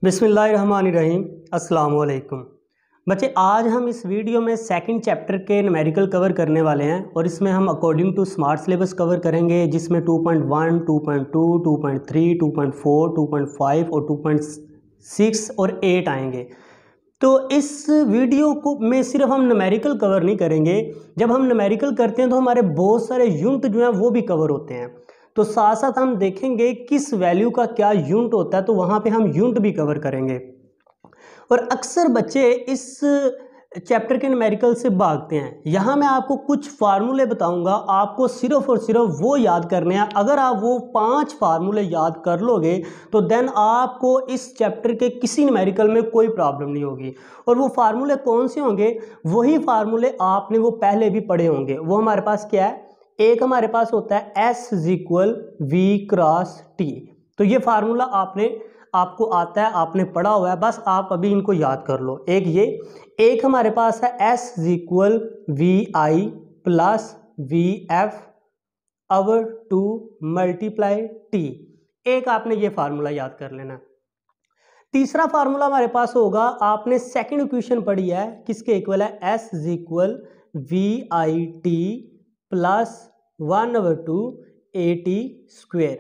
बिस्मिल्लाहिर्रहमानिर्रहीम। अस्सलाम वालेकुम बच्चे, आज हम इस वीडियो में सेकंड चैप्टर के न्यूमेरिकल कवर करने वाले हैं और इसमें हम according to smart syllabus cover करेंगे, जिसमें 2.1, 2.2, 2.3, 2.4, 2.5 और 2.6 और 8 आएंगे। तो इस वीडियो को में सिर्फ हम न्यूमेरिकल कवर नहीं करेंगे। जब हम न्यूमेरिकल करते हैं तो हमारे बहुत सारे यूनिट जो हैं वो भी कवर होते हैं। तो साथ साथ हम देखेंगे किस वैल्यू का क्या यूनिट होता है, तो वहाँ पे हम यूनिट भी कवर करेंगे। और अक्सर बच्चे इस चैप्टर के न्यूमेरिकल से भागते हैं। यहाँ मैं आपको कुछ फार्मूले बताऊंगा, आपको सिर्फ और सिर्फ वो याद करने हैं। अगर आप वो 5 फार्मूले याद कर लोगे तो देन आपको इस चैप्टर के किसी न्यूमेरिकल में कोई प्रॉब्लम नहीं होगी। और वो फार्मूले कौन से होंगे? वही फार्मूले आपने वो पहले भी पढ़े होंगे। वो हमारे पास क्या है? एक हमारे पास होता है S = V क्रॉस T। तो ये फार्मूला आपको आता है, आपने पढ़ा हुआ है, बस आप अभी इनको याद कर लो। एक हमारे पास है S = VI + VF over 2 × T। एक आपने ये फार्मूला याद कर लेना। तीसरा फार्मूला हमारे पास होगा, आपने सेकंड इक्वेशन पढ़ी है, किसके इक्वल है? S = VIT + 1/2 AT²।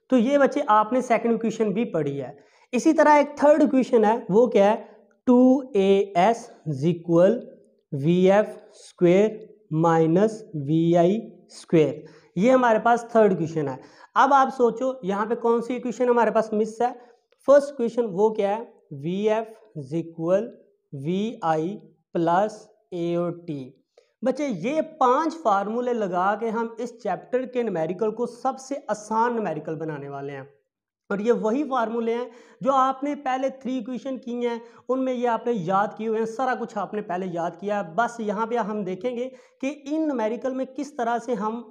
तो ये बच्चे आपने सेकंड इक्वेशन भी पढ़ी है। इसी तरह एक थर्ड इक्वेशन है, वो क्या है? 2AS = VF² - VI²। ये हमारे पास थर्ड इक्वेशन है। अब आप सोचो यहाँ पे कौन सी इक्वेशन हमारे पास मिस है? फर्स्ट इक्वेशन वो क्या है? VF = VI + AOT। बच्चे, ये 5 फार्मूले लगा के हम इस चैप्टर के न्यूमेरिकल को सबसे आसान न्यूमेरिकल बनाने वाले हैं। और ये वही फार्मूले हैं जो आपने पहले 3 इक्वेशन की हैं, उनमें ये आपने याद किए हुए हैं। सारा कुछ आपने पहले याद किया है। बस यहाँ पे हम देखेंगे कि इन न्यूमेरिकल में किस तरह से हम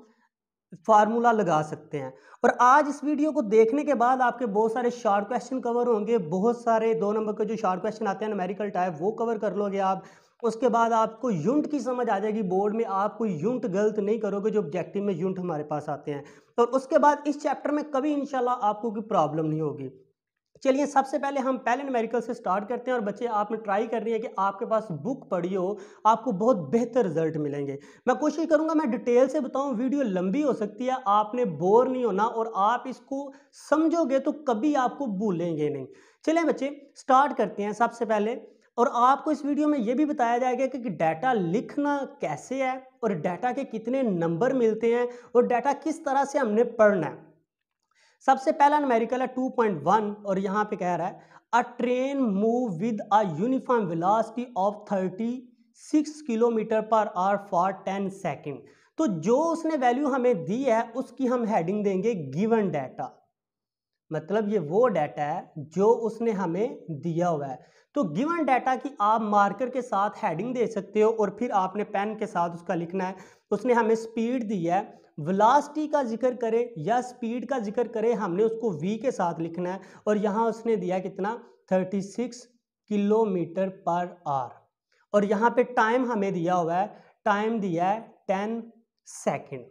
फार्मूला लगा सकते हैं। और आज इस वीडियो को देखने के बाद आपके बहुत सारे शॉर्ट क्वेश्चन कवर होंगे। बहुत सारे 2 नंबर के जो शॉर्ट क्वेश्चन आते हैं न्यूमेरिकल टाइप, वो कवर कर लोगे आप। उसके बाद आपको यूनिट की समझ आ जाएगी। बोर्ड में आप कोई यूनिट गलत नहीं करोगे, जो ऑब्जेक्टिव में यूनिट हमारे पास आते हैं। और उसके बाद इस चैप्टर में कभी इंशाल्लाह आपको कोई प्रॉब्लम नहीं होगी। चलिए, सबसे पहले हम पहले न्यूमेरिकल से स्टार्ट करते हैं। और बच्चे, आपने ट्राई करनी है कि आपके पास बुक पढ़ी हो, आपको बहुत बेहतर रिजल्ट मिलेंगे। मैं कोशिश करूंगा मैं डिटेल से बताऊं, वीडियो लंबी हो सकती है, आपने बोर नहीं होना और आप इसको समझोगे तो कभी आपको भूलेंगे नहीं। चलिए बच्चे, स्टार्ट करते हैं सबसे पहले। और आपको इस वीडियो में यह भी बताया जाएगा कि डाटा लिखना कैसे है, और डाटा के कितने नंबर मिलते हैं, और डाटा किस तरह से हमने पढ़ना है। सबसे पहला न्यूमेरिकल है 2.1 और यहाँ पे कह रहा है अ train move with a uniform velocity of 36 km/h for 10 second. तो जो उसने वैल्यू हमें दी है उसकी हम हेडिंग देंगे गिवन डाटा। मतलब ये वो डाटा है जो उसने हमें दिया हुआ है। तो गिवन डाटा की आप मार्कर के साथ हेडिंग दे सकते हो और फिर आपने पेन के साथ उसका लिखना है। उसने हमें स्पीड दी है, वेलोसिटी का जिक्र करे या स्पीड का जिक्र करे, हमने उसको v के साथ लिखना है। और यहाँ उसने दिया कितना? 36 km/h। और यहाँ पे टाइम हमें दिया हुआ है, टाइम दिया है 10 सेकेंड।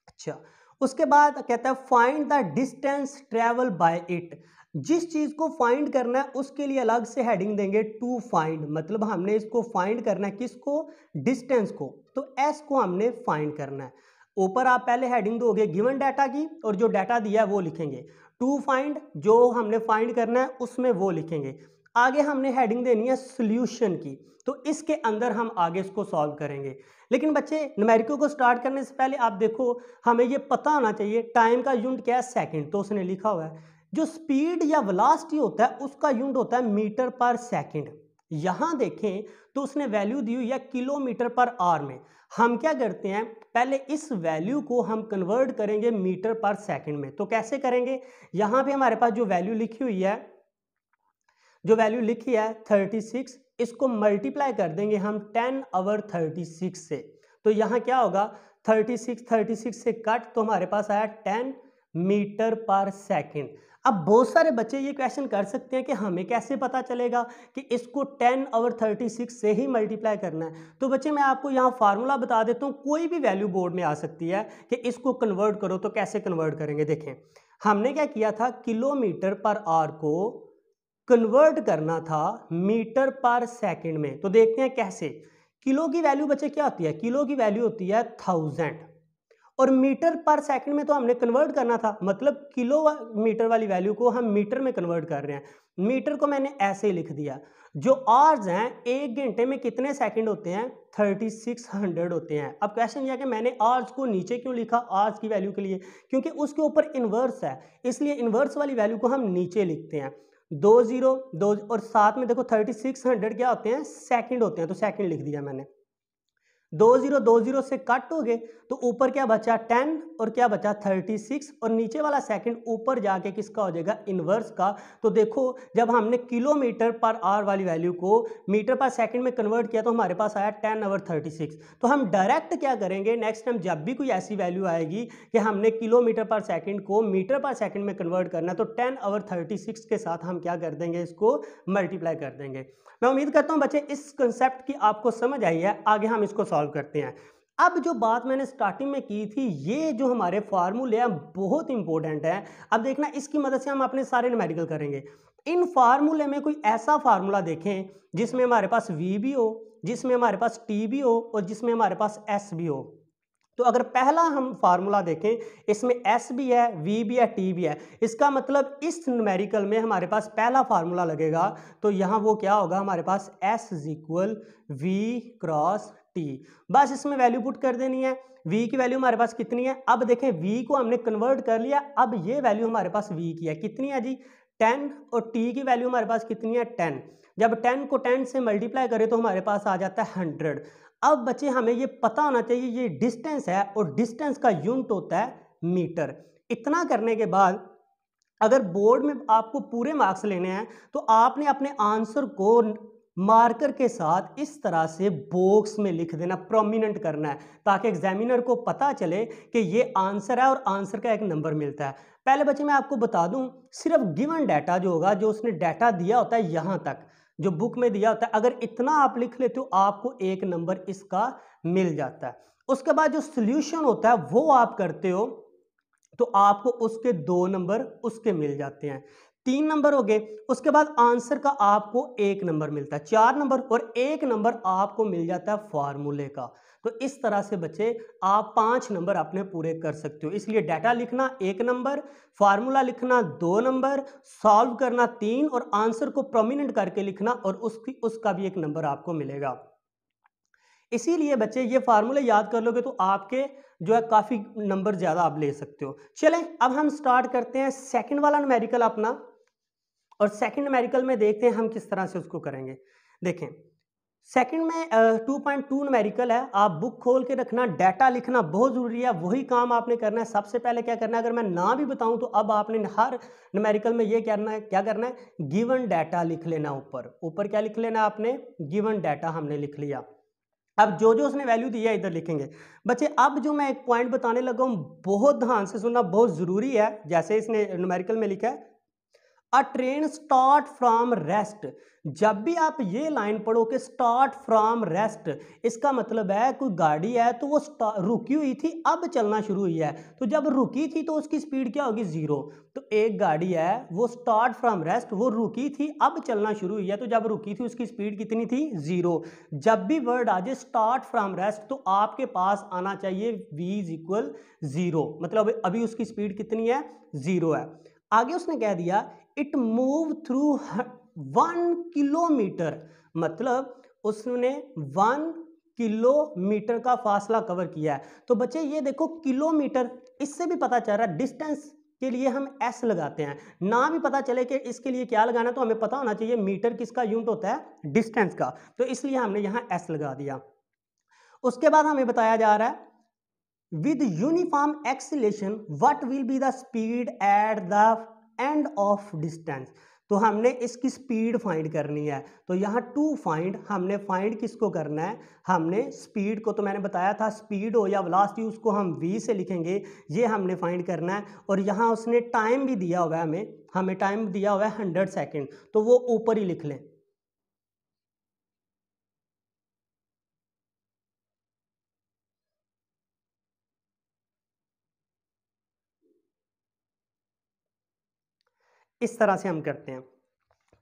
अच्छा, उसके बाद कहता है find the distance travel by it. जिस चीज को फाइंड करना है उसके लिए अलग से हेडिंग देंगे टू फाइंड। मतलब हमने इसको फाइंड करना है, किसको? डिस्टेंस को। तो एस को हमने फाइंड करना है। ऊपर आप पहले हेडिंग दोगे गिवन डाटा की, और जो डाटा दिया है वो लिखेंगे। टू फाइंड, जो हमने फाइंड करना है उसमें वो लिखेंगे। आगे हमने हेडिंग देनी है सॉल्यूशन की, तो इसके अंदर हम आगे इसको सॉल्व करेंगे। लेकिन बच्चे, न्यूमेरिकल को स्टार्ट करने से पहले आप देखो, हमें ये पता होना चाहिए टाइम का यूनिट क्या है? सेकंड। तो उसने लिखा हुआ है जो स्पीड या वेलोसिटी होता है उसका यूनिट होता है मीटर/सेकंड। यहां देखें तो उसने वैल्यू दी हुई है km/h में। हम क्या करते हैं, पहले इस वैल्यू को हम कन्वर्ट करेंगे मीटर/सेकंड में। तो कैसे करेंगे? यहां पे हमारे पास जो वैल्यू लिखी हुई है, जो वैल्यू लिखी है 36, इसको मल्टीप्लाई कर देंगे हम 10/36 से। तो यहाँ क्या होगा? 36 से कट, तो हमारे पास आया 10 मीटर/सेकंड। अब बहुत सारे बच्चे ये क्वेश्चन कर सकते हैं कि हमें कैसे पता चलेगा कि इसको 10/36 से ही मल्टीप्लाई करना है। तो बच्चे, मैं आपको यहाँ फार्मूला बता देता हूँ, कोई भी वैल्यू बोर्ड में आ सकती है कि इसको कन्वर्ट करो। तो कैसे कन्वर्ट करेंगे? देखें, हमने क्या किया था, km/h को कन्वर्ट करना था मीटर पर सेकंड में। तो देखते हैं कैसे। किलो की वैल्यू बच्चे क्या होती है, किलो की वैल्यू होती है 1000 और मीटर पर सेकंड में तो हमने कन्वर्ट करना था, मतलब किलोमीटर वाली वैल्यू को हम मीटर में कन्वर्ट कर रहे हैं। मीटर को मैंने ऐसे ही लिख दिया। जो आवर्स हैं एक घंटे में कितने सेकंड होते हैं, 3600 होते हैं। अब क्वेश्चन यह कि मैंने आवर्स को नीचे क्यों लिखा आवर्स की वैल्यू के लिए, क्योंकि उसके ऊपर इन्वर्स है, इसलिए इन्वर्स वाली वैल्यू को हम नीचे लिखते हैं। 2 और साथ में देखो 3600 क्या होते हैं, सेकंड होते हैं, तो सेकंड लिख दिया मैंने। 20 से कट हो गए तो ऊपर क्या बचा 10 और क्या बचा 36 और नीचे वाला सेकंड ऊपर जाके किसका हो जाएगा, इनवर्स का। तो देखो जब हमने किलोमीटर पर आवर वाली वैल्यू को मीटर पर सेकंड में कन्वर्ट किया तो हमारे पास आया 10/36। तो हम डायरेक्ट क्या करेंगे, नेक्स्ट टाइम जब भी कोई ऐसी वैल्यू आएगी कि हमने किलोमीटर पर सेकंड को मीटर पर सेकंड में कन्वर्ट करना है तो 10/36 के साथ हम क्या कर देंगे, इसको मल्टीप्लाई कर देंगे। मैं उम्मीद करता हूं बच्चे इस कंसेप्ट की आपको समझ आई है। आगे हम इसको सॉल्व करते हैं। अब जो बात मैंने स्टार्टिंग में की थी, ये जो हमारे फार्मूले हैं बहुत इंपॉर्टेंट है। अब देखना इसकी मदद से हम अपने सारे न्यूमेरिकल करेंगे। इन फार्मूले में कोई ऐसा फार्मूला देखें जिसमें हमारे पास v भी हो, जिसमें हमारे पास t भी हो और जिसमें हमारे पास s भी हो। तो अगर पहला हम फार्मूला देखें, इसमें s भी है, v भी है, t भी है, इसका मतलब इस न्यूमेरिकल में हमारे पास पहला फार्मूला लगेगा। तो यहाँ वो क्या होगा, हमारे पास s equal v cross t। बस इसमें वैल्यू पुट कर देनी है। v की वैल्यू हमारे पास कितनी है, अब देखें v को हमने कन्वर्ट कर लिया। अब ये वैल्यू हमारे पास v की है, कितनी है जी 10 और t की वैल्यू हमारे पास कितनी है 10। जब 10 को 10 से मल्टीप्लाई करें तो हमारे पास आ जाता है 100। अब बच्चे हमें ये पता होना चाहिए ये डिस्टेंस है और डिस्टेंस का यूनिट होता है मीटर। इतना करने के बाद अगर बोर्ड में आपको पूरे मार्क्स लेने हैं तो आपने अपने आंसर को मार्कर के साथ इस तरह से बॉक्स में लिख देना, प्रोमिनेंट करना है, ताकि एग्जामिनर को पता चले कि ये आंसर है और आंसर का एक नंबर मिलता है। पहले बच्चे मैं आपको बता दूं, सिर्फ गिवन डाटा जो होगा, जो उसने डाटा दिया होता है यहां तक जो बुक में दिया होता है, अगर इतना आप लिख लेते हो आपको एक नंबर इसका मिल जाता है। उसके बाद जो सोल्यूशन होता है वो आप करते हो तो आपको उसके 2 नंबर उसके मिल जाते हैं, 3 नंबर हो गए। उसके बाद आंसर का आपको 1 नंबर मिलता है, 4 नंबर और 1 नंबर आपको मिल जाता है फार्मूले का। तो इस तरह से बच्चे आप 5 नंबर अपने पूरे कर सकते हो। इसलिए डाटा लिखना 1 नंबर, फार्मूला लिखना 2 नंबर, सॉल्व करना 3 और आंसर को प्रोमिनेंट करके लिखना और उसका भी 1 नंबर आपको मिलेगा। इसीलिए बच्चे ये फार्मूले याद कर लोगे तो आपके जो है काफ़ी नंबर ज़्यादा आप ले सकते हो। चलें अब हम स्टार्ट करते हैं सेकंड वाला न्यूमेरिकल अपना, और सेकंड न्यूमेरिकल में देखते हैं हम किस तरह से उसको करेंगे। देखें सेकंड में 2.2 न्यूमेरिकल है। आप बुक खोल के रखना, डाटा लिखना बहुत ज़रूरी है, वही काम आपने करना है। सबसे पहले क्या करना है, अगर मैं ना भी बताऊं तो अब आपने हर न्यूमेरिकल में ये करना है, क्या करना है, गिवन डाटा लिख लेना। ऊपर ऊपर क्या लिख लेना आपने, गिवन डाटा हमने लिख लिया। अब जो जो उसने वैल्यू दी है इधर लिखेंगे। बच्चे अब जो मैं एक पॉइंट बताने लगा हूँ बहुत ध्यान से सुनना, बहुत ज़रूरी है। जैसे इसने न्यूमेरिकल में लिखा है अ ट्रेन स्टार्ट फ्रॉम रेस्ट। जब भी आप ये लाइन पढ़ो कि स्टार्ट फ्रॉम रेस्ट, इसका मतलब है कोई गाड़ी है तो वो रुकी हुई थी अब चलना शुरू हुई है। तो जब रुकी थी तो उसकी स्पीड क्या होगी, 0। तो एक गाड़ी है वो स्टार्ट फ्रॉम रेस्ट, वो रुकी थी अब चलना शुरू हुई है, तो जब रुकी थी उसकी स्पीड कितनी थी, 0। जब भी वर्ड आ जाए स्टार्ट फ्रॉम रेस्ट तो आपके पास आना चाहिए v इज इक्वल 0, मतलब अभी उसकी स्पीड कितनी है, 0 है। आगे उसने कह दिया इट मूव थ्रू 1 किलोमीटर, मतलब उसने 1 किलोमीटर का फासला कवर किया है। तो बच्चे ये देखो किलोमीटर, इससे भी पता चल रहा है डिस्टेंस के लिए हम एस लगाते हैं। ना भी पता चले कि इसके लिए क्या लगाना, तो हमें पता होना चाहिए मीटर किसका यूनिट होता है, डिस्टेंस का, तो इसलिए हमने यहां एस लगा दिया। उसके बाद हमें बताया जा रहा है with uniform acceleration what will be the speed at the end of distance। तो हमने इसकी स्पीड फाइंड करनी है। तो यहाँ टू फाइंड, हमने फाइंड किसको करना है, हमने स्पीड को, तो मैंने बताया था स्पीड हो या वेलोसिटी उसको हम v से लिखेंगे, ये हमने फाइंड करना है। और यहाँ उसने टाइम भी दिया हुआ है, हमें टाइम दिया हुआ है 100 सेकेंड, तो वो ऊपर ही लिख लें। इस तरह से हम करते हैं।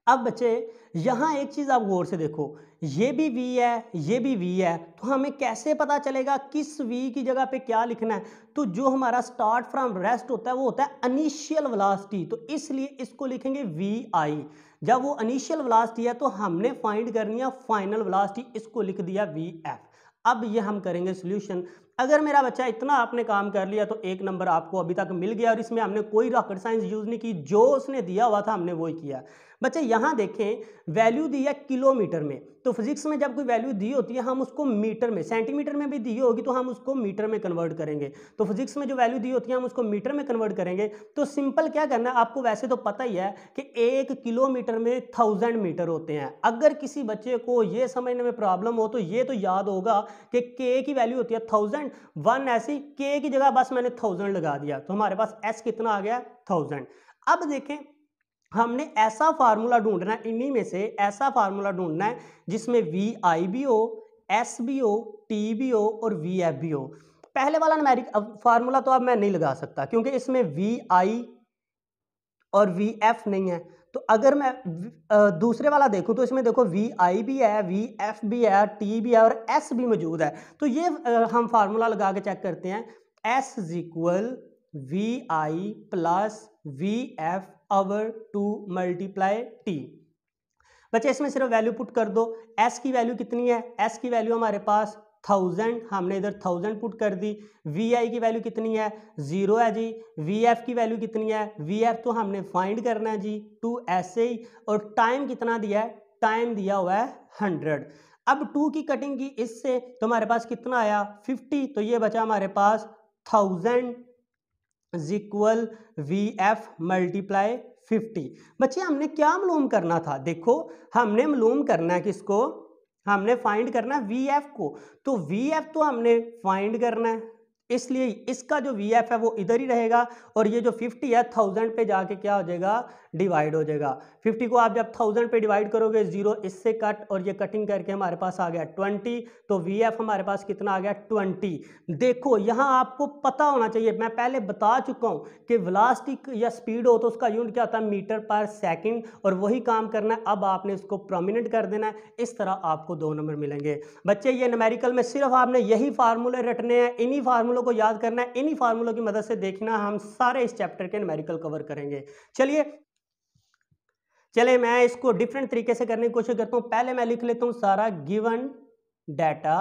अब बच्चे यहाँ एक चीज़ आप गौर से देखो, ये भी v है, ये भी v है, तो हमें कैसे पता चलेगा किस v की जगह पे क्या लिखना है? तो जो हमारा स्टार्ट फ्रॉम रेस्ट होता है वो होता है इनिशियल वेलोसिटी, तो इसलिए इसको लिखेंगे vi। जब वो इनिशियल वेलोसिटी है तो हमने फाइंड करनी है फाइनल वेलोसिटी, इसको लिख दिया vf। अब ये हम करेंगे सॉल्यूशन। अगर मेरा बच्चा इतना आपने काम कर लिया तो 1 नंबर आपको अभी तक मिल गया, और इसमें हमने कोई रॉकेट साइंस यूज़ नहीं की, जो उसने दिया हुआ था हमने वही किया। बच्चे यहाँ देखें वैल्यू दी है किलोमीटर में, तो फिजिक्स में जब कोई वैल्यू दी होती है हम उसको मीटर में, सेंटीमीटर में भी दी होगी तो हम उसको मीटर में कन्वर्ट करेंगे। तो फिजिक्स में जो वैल्यू दी होती है हम उसको मीटर में कन्वर्ट करेंगे। तो सिंपल क्या करना है, आपको वैसे तो पता ही है कि 1 किलोमीटर में 1000 मीटर होते हैं। अगर किसी बच्चे को ये समझने में प्रॉब्लम हो तो ये तो याद होगा कि के की वैल्यू होती है 1000, 1 ऐसी, के की जगह बस मैंने 1000 लगा दिया, तो हमारे पास एस कितना आ गया 1000। अब देखें हमने ऐसा फार्मूला ढूंढना है, इन्हीं में से ऐसा फार्मूला ढूंढना है जिसमें वी आई भी हो, एस भी हो, टी भी हो और वी एफ भी हो। पहले वाला न्यूमेरिक फार्मूला तो अब मैं नहीं लगा सकता क्योंकि इसमें वी आई और वी एफ नहीं है। तो अगर मैं दूसरे वाला देखूं तो इसमें देखो वी आई भी है, वी एफ भी है, टी भी है और एस भी मौजूद है। तो ये हम फार्मूला लगा के चेक करते हैं, S is equal V I plus V F over 2 multiply T. बच्चे इसमें सिर्फ वैल्यू पुट कर दो, एस की वैल्यू कितनी है, एस की वैल्यू हमारे पास 1000, हमने इधर 1000 पुट कर दी। वी आई की वैल्यू कितनी है 0 है जी। वी एफ की वैल्यू कितनी है, वी एफ तो हमने फाइंड करना है जी 2 ऐसे ही। और टाइम कितना दिया है, टाइम दिया हुआ है 100। अब 2 की कटिंग की इससे तो हमारे पास कितना आया 50, तो ये बचा हमारे पास 1000 is equal V F multiply 50। बच्चे हमने क्या मालूम करना था, देखो हमने मालूम करना है किसको, हमने फाइंड करना है वी एफ को। तो वी एफ तो हमने फाइंड करना है, इसलिए इसका जो वी एफ है वो इधर ही रहेगा, और ये जो 50 है 1000 पे जाके क्या हो जाएगा, डिवाइड हो जाएगा। 50 को आप जब 1000 पे डिवाइड करोगे 0 इससे कट, और ये कटिंग करके हमारे पास आ गया 20, तो वी एफ हमारे पास कितना आ गया 20। देखो यहाँ आपको पता होना चाहिए, मैं पहले बता चुका हूँ कि वेलोसिटी या स्पीड हो तो उसका यूनिट क्या होता है मीटर पर सेकंड, और वही काम करना है। अब आपने इसको प्रोमिनेंट कर देना है, इस तरह आपको 2 नंबर मिलेंगे। बच्चे ये न्यूमेरिकल में सिर्फ आपने यही फार्मूले रटने हैं, इन्हीं फार्मूलों को याद करना है, इन्हीं फार्मूलों की मदद से देखना हम सारे इस चैप्टर के न्यूमेरिकल कवर करेंगे। चलिए मैं इसको डिफरेंट तरीके से करने की कोशिश करता हूँ। पहले मैं लिख लेता हूँ सारा गिवन डाटा,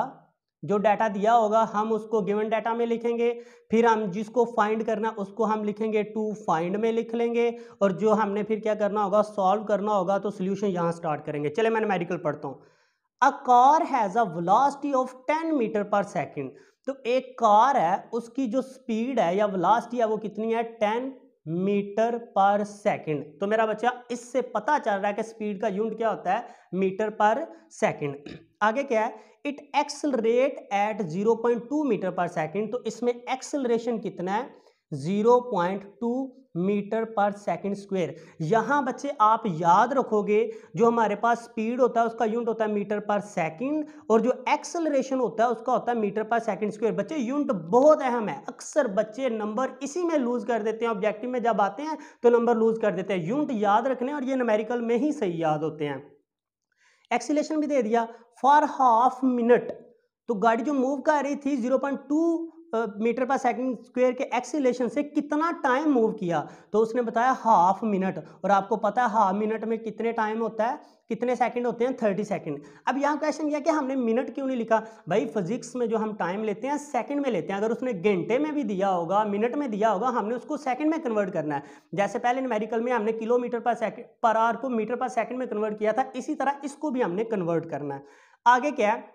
जो डाटा दिया होगा हम उसको गिवन डाटा में लिखेंगे, फिर हम जिसको फाइंड करना उसको हम लिखेंगे टू फाइंड में लिख लेंगे, और जो हमने फिर क्या करना होगा सॉल्व करना होगा, तो सोल्यूशन यहाँ स्टार्ट करेंगे। चलिए मैं न्यूमेरिकल पढ़ता हूँ। A car has a velocity of 10 metre per second. तो एक कार है, उसकी जो स्पीड है या वेलोसिटी है वो कितनी है 10 मीटर पर सेकेंड। तो मेरा बच्चा इससे पता चल रहा है कि स्पीड का यूनिट क्या होता है मीटर पर सेकेंड। आगे क्या है, it accelerate eight 0.2 metre per second. तो इसमें एक्सेलरेशन कितना है 0.2 मीटर पर सेकेंड स्क्वायर। यहाँ बच्चे आप याद रखोगे जो हमारे पास स्पीड होता है उसका यूनिट होता है मीटर पर सेकंड, और जो एक्सेलरेशन होता है उसका होता है मीटर पर सेकंड स्क्वायर। बच्चे यूनिट बहुत अहम है, अक्सर बच्चे नंबर इसी में लूज कर देते हैं, ऑब्जेक्टिव में जब आते हैं तो नंबर लूज कर देते हैं। यूनिट याद रखने और ये न्यूमेरिकल में ही सही याद होते हैं। एक्सीलरेशन भी दे दिया फॉर हाफ मिनट, तो गाड़ी जो मूव कर रही थी 0.2 मीटर पर सेकंड स्क्वायर के एक्सीलरेशन से कितना टाइम मूव किया, तो उसने बताया हाफ मिनट। और आपको पता है हाफ मिनट में कितने टाइम होता है, कितने सेकंड होते हैं 30 सेकंड। अब यहाँ क्वेश्चन यह कि हमने मिनट क्यों नहीं लिखा, भाई फिजिक्स में जो हम टाइम लेते हैं सेकंड में लेते हैं। अगर उसने घंटे में भी दिया होगा मिनट में दिया होगा, हमने उसको सेकंड में कन्वर्ट करना है। जैसे पहले न्यूमेरिकल में हमने किलोमीटर पर सेकंड पर आवर को मीटर पर सेकंड में कन्वर्ट किया था, इसी तरह इसको भी हमने कन्वर्ट करना है। आगे क्या है,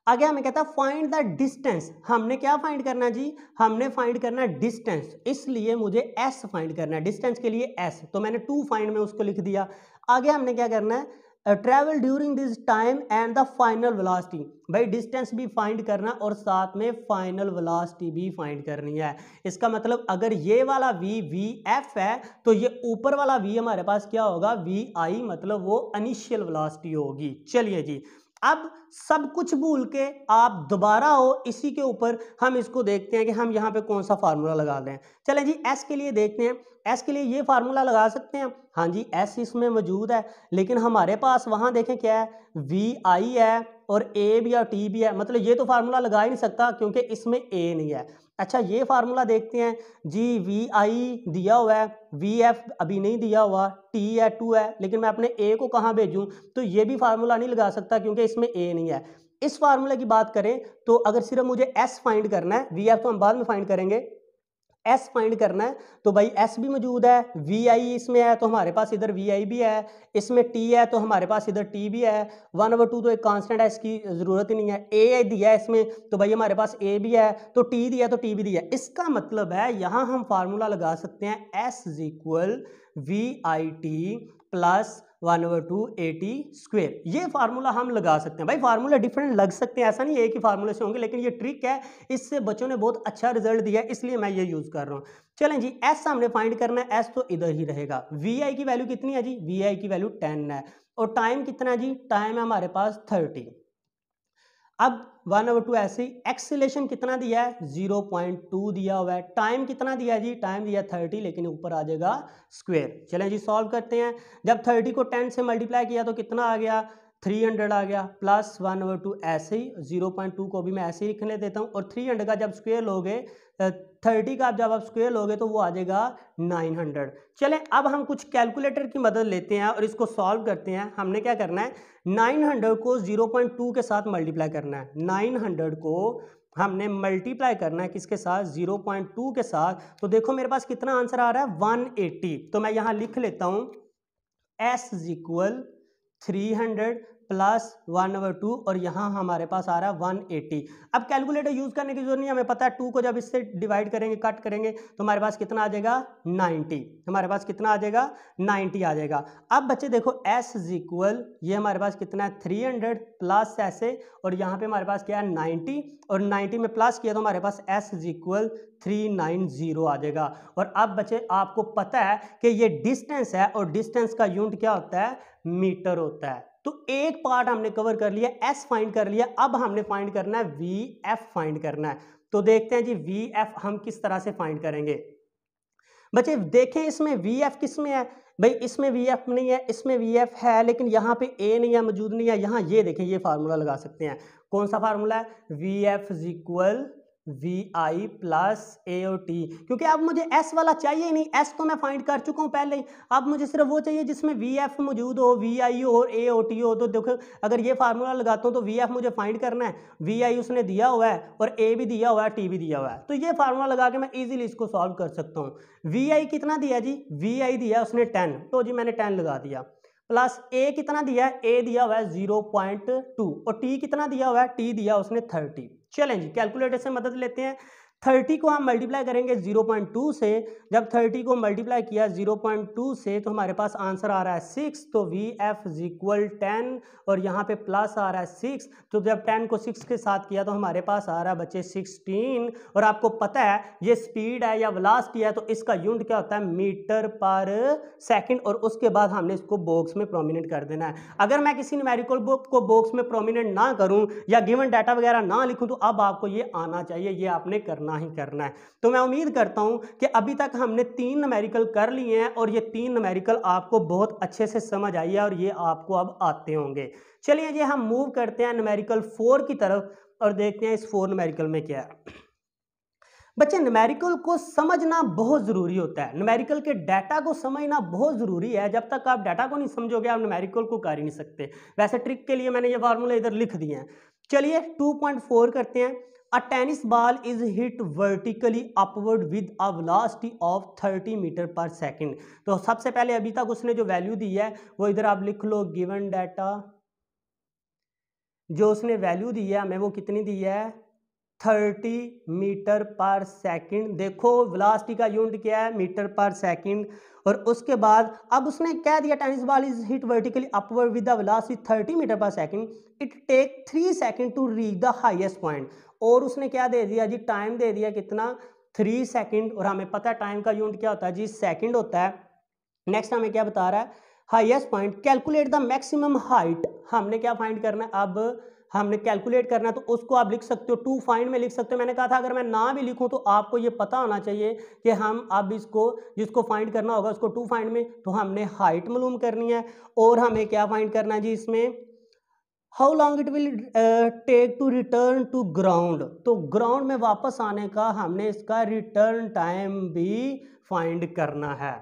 आगे हमें कहता है फाइंड द डिस्टेंस। हमने क्या फाइंड करना है जी, हमने फाइंड करना है डिस्टेंस, इसलिए मुझे एस फाइंड करना है, डिस्टेंस के लिए एस, तो मैंने 2 फाइंड में उसको लिख दिया। आगे हमने क्या करना है, travel during this time and the final velocity. भाई डिस्टेंस भी फाइंड करना और साथ में फाइनल वेलोसिटी भी फाइंड करनी है। इसका मतलब अगर ये वाला वी वी एफ है तो ये ऊपर वाला वी हमारे पास क्या होगा वी आई, मतलब वो इनिशियल वेलोसिटी होगी। चलिए जी अब सब कुछ भूल के आप दोबारा हो इसी के ऊपर हम इसको देखते हैं कि हम यहाँ पे कौन सा फार्मूला लगा दें। चलें जी, एस के लिए देखते हैं। एस के लिए ये फार्मूला लगा सकते हैं, हाँ जी एस इसमें मौजूद है, लेकिन हमारे पास वहाँ देखें क्या है, वी आई है और ए भी और टी भी है, मतलब ये तो फार्मूला लगा ही नहीं सकता क्योंकि इसमें ए नहीं है। अच्छा ये फार्मूला देखते हैं जी, वी आई दिया हुआ है, वी एफ अभी नहीं दिया हुआ, टी है 2 है, लेकिन मैं अपने ए को कहाँ भेजूँ, तो ये भी फार्मूला नहीं लगा सकता क्योंकि इसमें ए नहीं है। इस फार्मूले की बात करें तो अगर सिर्फ मुझे एस फाइंड करना है, वी एफ तो हम बाद में फाइंड करेंगे, एस फाइंड करना है तो भाई एस भी मौजूद है, वी आई इसमें है तो हमारे पास इधर वी आई भी है, इसमें टी है तो हमारे पास इधर टी भी है, 1/2 तो एक कांस्टेंट है, इसकी ज़रूरत ही नहीं है, ए दिया है इसमें तो भाई हमारे पास ए भी है, तो टी दिया तो टी भी दिया है। इसका मतलब है यहाँ हम फार्मूला लगा सकते हैं S is equal V I T plus 1/2 AT square. ये फार्मूला हम लगा सकते हैं। भाई फार्मूला डिफरेंट लग सकते हैं, ऐसा नहीं है एक ही फार्मूले से होंगे, लेकिन ये ट्रिक है, इससे बच्चों ने बहुत अच्छा रिजल्ट दिया है, इसलिए मैं ये यूज कर रहा हूँ। चलें जी, एस हमने फाइंड करना है, एस तो इधर ही रहेगा। वी आई की वैल्यू कितनी है जी, वी आई की वैल्यू 10 है, और टाइम कितना है जी, टाइम है हमारे पास 30। अब 1/2 ऐसे ही, एक्सीलेशन कितना दिया है 0.2 दिया हुआ है, टाइम कितना दिया है जी, टाइम दिया 30, लेकिन ऊपर आ जाएगा स्क्वायर। चलें जी सॉल्व करते हैं। जब 30 को 10 से मल्टीप्लाई किया तो कितना आ गया, 300 आ गया, प्लस 1/2 ऐसे ही, 0.2 को भी मैं ऐसे ही लिखने देता हूँ, और 300 का जब स्क्वायर लोगे 30 का जब आप स्क्वायर लोगे तो वो आ जाएगा 900। चलें अब हम कुछ कैलकुलेटर की मदद लेते हैं और इसको सॉल्व करते हैं। हमने क्या करना है, 900 को 0.2 के साथ मल्टीप्लाई करना है, 900 को हमने मल्टीप्लाई करना है किसके साथ, 0.2 के साथ। तो देखो मेरे पास कितना आंसर आ रहा है 180, तो मैं यहाँ लिख लेता हूँ एस इज इक्वल 300 प्लस 1/2 और यहाँ हमारे पास आ रहा है 180। अब कैलकुलेटर यूज करने की जरूरत नहीं, हमें पता है 2 को जब इससे डिवाइड करेंगे, कट करेंगे, तो हमारे पास कितना आ जाएगा 90, हमारे पास कितना आ जाएगा 90 आ जाएगा। अब बच्चे देखो एस इज इक्वल, ये हमारे पास कितना है 300 प्लस ऐसे, और यहाँ पे हमारे पास क्या है 90, और 90 में प्लस किया तो हमारे पास एस इज इक्वल 390 आ जाएगा। और अब बच्चे आपको पता है कि ये डिस्टेंस है, और डिस्टेंस का यूनिट क्या होता है, मीटर होता है। तो एक पार्ट हमने कवर कर लिया, एस फाइंड कर लिया, अब हमने फाइंड करना है वी एफ फाइंड करना है। तो देखते हैं जी वी एफ हम किस तरह से फाइंड करेंगे। बच्चे देखें इसमें वी एफ किस में है, भाई इसमें वी एफ नहीं है, इसमें वी एफ है, लेकिन यहाँ पे ए नहीं है, मौजूद नहीं है। यहाँ ये देखें, ये फार्मूला लगा सकते हैं। कौन सा फार्मूला है, V F is equal V I plus A O T, क्योंकि अब मुझे एस वाला चाहिए ही नहीं, एस तो मैं फाइंड कर चुका हूँ पहले ही। अब मुझे सिर्फ वो चाहिए जिसमें वी एफ मौजूद हो, वी आई हो और ए ओ टी हो। तो देखो अगर ये फार्मूला लगाता हूँ तो वी एफ मुझे फाइंड करना है, वी आई उसने दिया हुआ है और ए भी दिया हुआ है, टी भी दिया हुआ है, तो ये फार्मूला लगा के मैं इजीली इसको सॉल्व कर सकता हूँ। वी आई कितना दिया जी, वी आई दिया उसने 10, तो जी मैंने 10 लगा दिया, प्लस ए कितना दिया है, ए दिया हुआ है 0.2, और टी कितना दिया हुआ है, टी दिया उसने 30। चलें जी कैलकुलेटर से मदद लेते हैं। 30 को हम मल्टीप्लाई करेंगे 0.2 से, जब 30 को मल्टीप्लाई किया 0.2 से तो हमारे पास आंसर आ रहा है 6, तो वी एफ इज इक्वल 10, और यहाँ पे प्लस आ रहा है 6, तो जब 10 को 6 के साथ किया तो हमारे पास आ रहा है बच्चे 16। और आपको पता है ये स्पीड है या वेलोसिटी है, तो इसका यूनिट क्या होता है, मीटर पर सेकंड, और उसके बाद हमने इसको बॉक्स में प्रोमिनेंट कर देना है। अगर मैं किसी न्यूमेरिकल बुक को बॉक्स में प्रोमिनेंट ना करूं या गिवन डाटा वगैरह ना लिखूं, तो अब आपको ये आना चाहिए, ये आपने करना ही करना है। तो मैं उम्मीद करता हूं कि अभी तक हमने 3 न्यूमेरिकल कर लिए हैं, और ये 3 न्यूमेरिकल आपको बहुत अच्छे से समझ आई है, और ये आपको अब आते होंगे। चलिए ये हम मूव करते हैं न्यूमेरिकल 4 की तरफ और देखते हैं इस 4 न्यूमेरिकल में क्या है। बच्चे न्यूमेरिकल को समझना बहुत ज़रूरी होता है, न्यूमेरिकल के डाटा को समझना बहुत ज़रूरी है। जब तक आप डाटा को नहीं समझोगे आप न्यूमेरिकल को कर ही नहीं सकते। वैसे ट्रिक के लिए मैंने ये फार्मूला इधर लिख दिए हैं। चलिए 2.4 करते हैं। A tennis ball is hit vertically upward with a velocity of 30 metre per second. तो सबसे पहले अभी तक उसने जो वैल्यू दी है वो इधर आप लिख लो, गिवन डाटा जो उसने वैल्यू दी है हमें वो कितनी दी है, 30 मीटर पर सेकंड। देखो वेलोसिटी का यूनिट क्या है, मीटर पर सेकंड। और उसके बाद अब उसने क्या दिया, tennis ball is hit vertically upward with the velocity 30 metre per second, it take 3 second to reach the highest point. और उसने क्या दे दिया जी, टाइम दे दिया कितना, 3 सेकंड, और हमें पता है टाइम का यूनिट क्या होता है जी, सेकंड होता है। नेक्स्ट हमें क्या बता रहा है, highest point, calculate the maximum height, हमने क्या फाइंड करना है, अब हमने कैलकुलेट करना है, तो उसको आप लिख सकते हो टू फाइंड में लिख सकते हो। मैंने कहा था अगर मैं ना भी लिखूं तो आपको ये पता होना चाहिए कि हम अब इसको जिसको फाइंड करना होगा उसको टू फाइंड में, तो हमने हाइट मालूम करनी है और हमें क्या फाइंड करना है जी इसमें, how long it will take to return to ground, तो ग्राउंड में वापस आने का हमने इसका रिटर्न टाइम भी फाइंड करना है।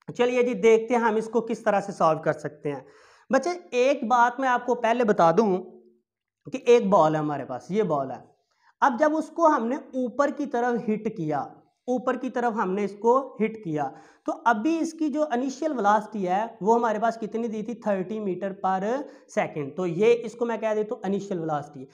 चलिए जी देखते हैं हम इसको किस तरह से सॉल्व कर सकते हैं। बच्चे एक बात मैं आपको पहले बता दूं कि एक बॉल है हमारे पास, ये बॉल है, अब जब उसको हमने ऊपर की तरफ हिट किया, ऊपर की तरफ हमने इसको हिट किया, तो अभी इसकी जो इनिशियल वेलोसिटी है वो हमारे पास कितनी दी थी, 30 मीटर पर सेकंड, तो ये इसको मैं कह देता हूँ इनिशियल वेलोसिटी।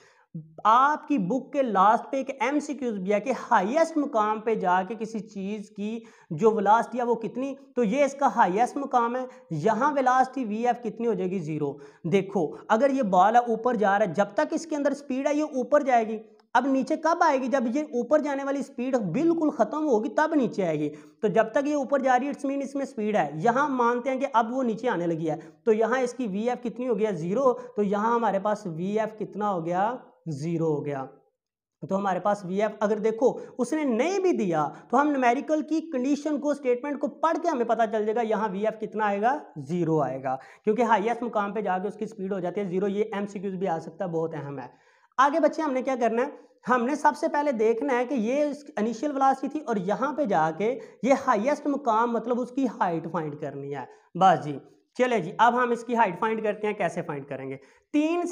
आपकी बुक के लास्ट पे एक एमसीक्यूज भी है कि हाईएस्ट मुकाम पे जाके किसी चीज की जो वेलोसिटी है वो कितनी, तो ये इसका हाईएस्ट मुकाम है, यहाँ वेलोसिटी वीएफ कितनी हो जाएगी, 0। देखो अगर ये बॉल है ऊपर जा रहा है, जब तक इसके अंदर स्पीड है ये ऊपर जाएगी, अब नीचे कब आएगी, जब ये ऊपर जाने वाली स्पीड बिल्कुल खत्म होगी तब नीचे आएगी, तो जब तक ये ऊपर जा रही है इट्स मीन इसमें स्पीड है, यहाँ मानते हैं कि अब वो नीचे आने लगी है, तो यहाँ इसकी वीएफ कितनी हो गया, 0, तो यहाँ हमारे पास वीएफ कितना हो गया, 0 हो गया। तो हमारे पास वीएफ अगर देखो उसने नहीं भी दिया तो हम न्यूमेरिकल की कंडीशन को, स्टेटमेंट को पढ़ के हमें पता चल जाएगा यहाँ वीएफ कितना आएगा, 0 आएगा, क्योंकि हाईएस्ट मुकाम पे जाके उसकी स्पीड हो जाती है 0। ये एमसीक्यूज भी आ सकता है, बहुत अहम है। आगे बच्चे हमने क्या करना है, हमने सबसे पहले देखना है कि ये इनिशियल वेलोसिटी थी और यहाँ पे जाके ये हाईएस्ट मुकाम मतलब उसकी हाइट फाइंड करनी है, बस जी। चले जी अब हम इसकी हाइट फाइंड करते हैं, कैसे फाइंड करेंगे, 3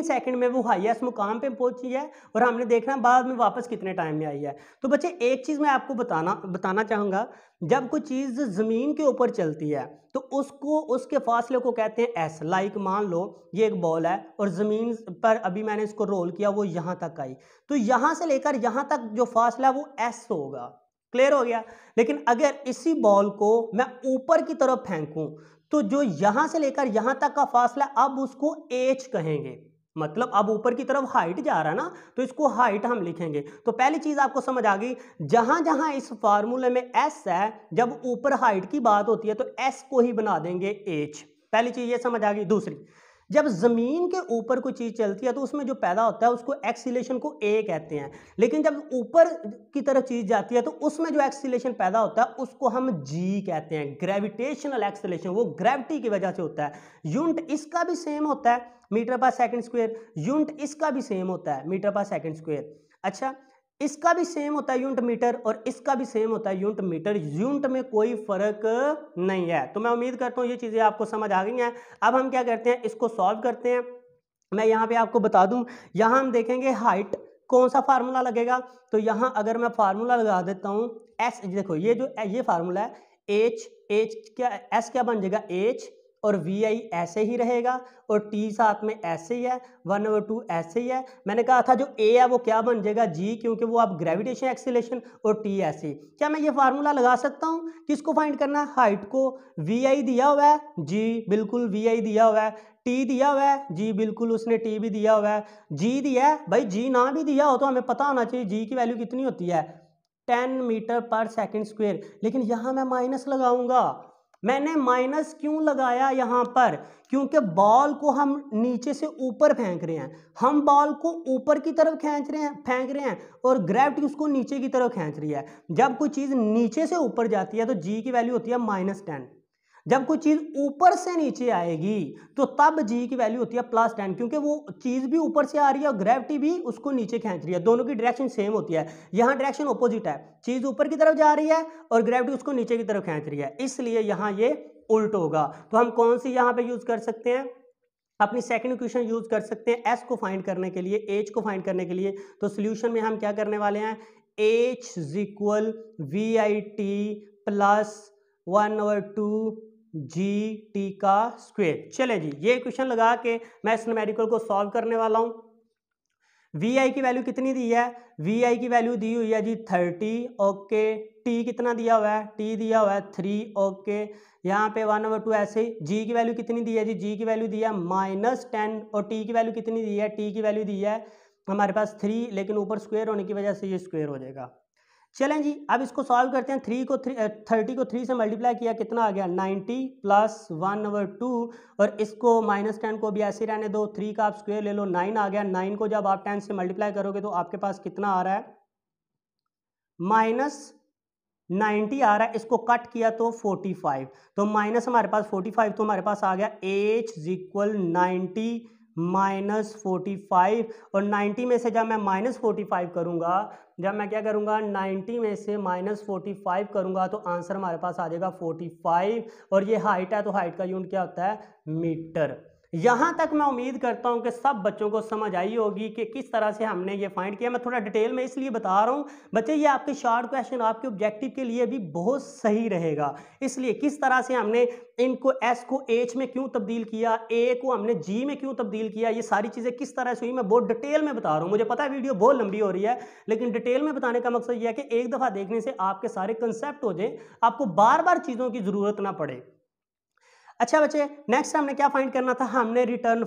सेकंड में वो हाईएस्ट मुकाम पे पहुंची है और हमने देखना बाद में वापस कितने टाइम में आई है। तो बच्चे एक चीज मैं आपको बताना चाहूंगा, जब कोई चीज जमीन के ऊपर चलती है तो उसको, उसके फासले को कहते हैं एस। लाइक मान लो ये एक बॉल है और जमीन पर अभी मैंने इसको रोल किया, वो यहां तक आई, तो यहां से लेकर यहां तक जो फासला है वो एस होगा, क्लियर हो गया। लेकिन अगर इसी बॉल को मैं ऊपर की तरफ फेंकूं तो जो यहां से लेकर यहां तक का फासला अब उसको एच कहेंगे, मतलब अब ऊपर की तरफ हाइट जा रहा है ना, तो इसको हाइट हम लिखेंगे। तो पहली चीज आपको समझ आ गई, जहां जहां इस फार्मूले में एस है, जब ऊपर हाइट की बात होती है तो एस को ही बना देंगे एच, पहली चीज ये समझ आ गई। दूसरी, जब जमीन के ऊपर कोई चीज चलती है तो उसमें जो पैदा होता है उसको एक्सीलेशन को ए कहते हैं, लेकिन जब ऊपर की तरफ चीज जाती है तो उसमें जो एक्सीलेशन पैदा होता है उसको हम जी कहते हैं, ग्रेविटेशनल एक्सीलेशन, वो ग्रेविटी की वजह से होता है। यूनिट इसका भी सेम होता है, metre per second square, unit इसका भी सेम होता है, मीटर पर सेकंड स्क्वायर। अच्छा, इसका भी सेम होता है यूनिट मीटर और इसका भी सेम होता है यूनिट मीटर, यूनिट में कोई फर्क नहीं है। तो मैं उम्मीद करता हूँ ये चीज़ें आपको समझ आ गई हैं। अब हम क्या करते हैं, इसको सॉल्व करते हैं। मैं यहाँ पे आपको बता दूं, यहाँ हम देखेंगे हाइट कौन सा फार्मूला लगेगा, तो यहाँ अगर मैं फार्मूला लगा देता हूँ एस, देखो ये जो ये फार्मूला है एच, एच क्या, एस क्या बन जाएगा एच, और वी आई ऐसे ही रहेगा और टी साथ में ऐसे ही है, 1/2 ऐसे ही है। मैंने कहा था जो ए है वो क्या बन जाएगा जी, क्योंकि वो आप ग्रेविटेशन एक्सीलरेशन, और टी ऐसे ही। क्या मैं ये फार्मूला लगा सकता हूँ, किसको फाइंड करना है, हाइट को, वी आई दिया हुआ है जी बिल्कुल वी आई दिया हुआ है, टी दिया हुआ है जी बिल्कुल उसने टी भी दिया हुआ है, जी दिया है भाई, जी ना भी दिया हो तो हमें पता होना चाहिए जी की वैल्यू कितनी होती है, 10 मीटर पर सेकंड स्क्वायर। लेकिन यहाँ मैं माइनस लगाऊंगा, मैंने माइनस क्यों लगाया यहाँ पर, क्योंकि बॉल को हम नीचे से ऊपर फेंक रहे हैं, हम बॉल को ऊपर की तरफ फेंक रहे हैं और ग्रेविटी उसको नीचे की तरफ खींच रही है। जब कोई चीज़ नीचे से ऊपर जाती है तो जी की वैल्यू होती है -10, जब कोई चीज़ ऊपर से नीचे आएगी तो तब जी की वैल्यू होती है +10, क्योंकि वो चीज़ भी ऊपर से आ रही है और ग्रेविटी भी उसको नीचे खींच रही है, दोनों की डायरेक्शन सेम होती है। यहाँ डायरेक्शन ऑपोजिट है, चीज़ ऊपर की तरफ जा रही है और ग्रेविटी उसको नीचे की तरफ खींच रही है, इसलिए यहाँ ये उल्ट होगा। तो हम कौन सी यहाँ पे यूज़ कर सकते हैं, अपनी सेकंड इक्वेशन यूज़ कर सकते हैं एस को फाइंड करने के लिए, एच को फाइंड करने के लिए। तो सोल्यूशन में हम क्या करने वाले हैं, H equal V I T plus 1/2 G T का स्क्वायर। चले जी ये इक्वेशन लगा के मैं इस न्यूमेरिकल को सॉल्व करने वाला हूँ। वी आई की वैल्यू कितनी दी है, वी आई की वैल्यू दी हुई है जी 30, ओके। टी कितना दिया हुआ है, टी दिया हुआ है 3, ओके। यहाँ पे 1/2 ऐसे ही। जी की वैल्यू कितनी दी है जी, जी की वैल्यू दी है -10, और टी की वैल्यू कितनी दी है, टी की वैल्यू दी है हमारे पास 3, लेकिन ऊपर स्क्वायर होने की वजह से ये स्क्वायर हो जाएगा। चलें जी, अब इसको सॉल्व करते हैं। 30 को 3 से मल्टीप्लाई किया, कितना आ गया 90 प्लस 1/2 और इसको -10 को भी ऐसे रहने दो, 3 का आप स्क्वायर ले लो, 9 आ गया। 9 को जब आप 10 से मल्टीप्लाई करोगे तो आपके पास कितना आ रहा है, -90 आ रहा है। इसको कट किया तो 45, तो माइनस हमारे पास 45, तो हमारे पास आ गया h इक्वल 90 -45 और 90 में से जब मैं -45 करूंगा, जब मैं क्या करूंगा 90 में से -45 करूंगा तो आंसर हमारे पास आ जाएगा 45 और ये हाइट है तो हाइट का यूनिट क्या होता है, मीटर। यहां तक मैं उम्मीद करता हूं कि सब बच्चों को समझ आई होगी कि किस तरह से हमने ये फाइंड किया। मैं थोड़ा डिटेल में इसलिए बता रहा हूं बच्चे, ये आपके शॉर्ट क्वेश्चन आपके ऑब्जेक्टिव के लिए भी बहुत सही रहेगा। इसलिए किस तरह से हमने इनको एस को एच में क्यों तब्दील किया, ए को हमने जी में क्यों तब्दील किया, ये सारी चीजें किस तरह से हुई मैं बहुत डिटेल में बता रहा हूं। मुझे पता है वीडियो बहुत लंबी हो रही है, लेकिन डिटेल में बताने का मकसद यह है कि एक दफा देखने से आपके सारे कंसेप्ट हो जाए, आपको बार बार चीजों की जरूरत ना पड़े। अच्छा बच्चे, नेक्स्ट हमने क्या फाइंड करना था, हमने रिटर्न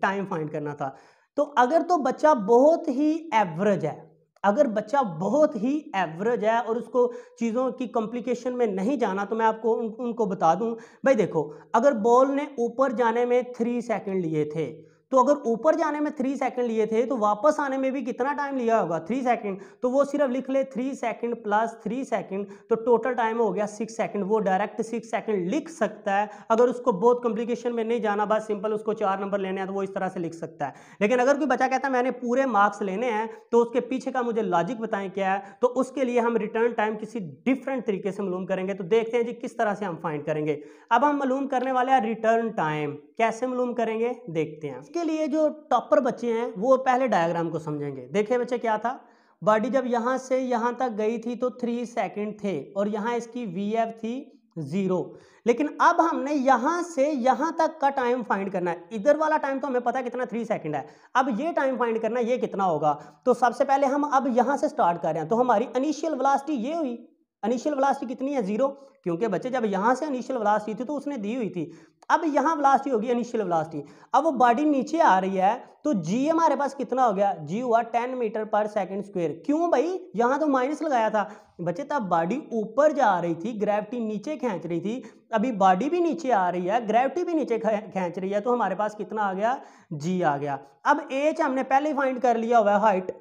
टाइम फाइंड करना था। तो अगर तो बच्चा बहुत ही एवरेज है, अगर बच्चा बहुत ही एवरेज है और उसको चीज़ों की कॉम्प्लिकेशन में नहीं जाना, तो मैं आपको उनको बता दूं भाई देखो, अगर बॉल ने ऊपर जाने में 3 सेकंड लिए थे, तो अगर ऊपर जाने में 3 सेकंड लिए थे तो वापस आने में भी कितना टाइम लिया होगा, 3 सेकंड। तो वो सिर्फ लिख ले 3 सेकंड प्लस 3 सेकंड, तो टोटल टाइम हो गया 6 सेकंड। वो डायरेक्ट 6 सेकंड लिख सकता है। अगर उसको बहुत कॉम्प्लिकेशन में नहीं जाना, बस सिंपल उसको 4 नंबर लेने हैं, तो वो इस तरह से लिख सकता है। लेकिन अगर कोई बच्चा कहता है मैंने पूरे मार्क्स लेने हैं, तो उसके पीछे का मुझे लॉजिक बताएं क्या है, तो उसके लिए हम रिटर्न टाइम किसी डिफरेंट तरीके से मालूम करेंगे। तो देखते हैं जी किस तरह से हम फाइंड करेंगे। अब हम मालूम करने वाले हैं रिटर्न टाइम। कैसे मालूम करेंगे देखते हैं। इसके लिए जो टॉपर बच्चे हैं वो पहले डायग्राम को समझेंगे। देखिए बच्चे क्या था, बॉडी जब यहां से यहां तक गई थी तो 3 सेकंड थे और यहां इसकी वीएफ थी 0। लेकिन अब हमने यहां से यहां तक का टाइम फाइंड करना है। इधर वाला टाइम तो हमें पता है कितना 3 सेकंड है। अब ये टाइम फाइंड करना है, ये कितना होगा। तो सबसे पहले हम अब यहां से स्टार्ट कर रहे हैं। तो हमारी इनिशियल वेलोसिटी ये हुई। इनिशियल वेलोसिटी कितनी है, 0, क्योंकि बच्चे जब यहां से इनिशियल वेलोसिटी थी तो उसने दी हुई थी। अब यहां वेलोसिटी होगी इनिशियल वेलोसिटी। अब वो बॉडी नीचे आ रही है तो जी हमारे पास कितना हो गया, जी हुआ 10 मीटर पर सेकंड स्क्वायर। क्यों भाई, यहां तो माइनस लगाया था बच्चे, तब बॉडी ऊपर जा रही थी, ग्रेविटी नीचे खींच रही थी। अभी बॉडी भी नीचे आ रही है, ग्रेविटी भी नीचे खींच रही है, तो हमारे पास कितना आ गया, जी आ गया। अब एच हमने पहले फाइंड कर लिया हुआ है, हाइट,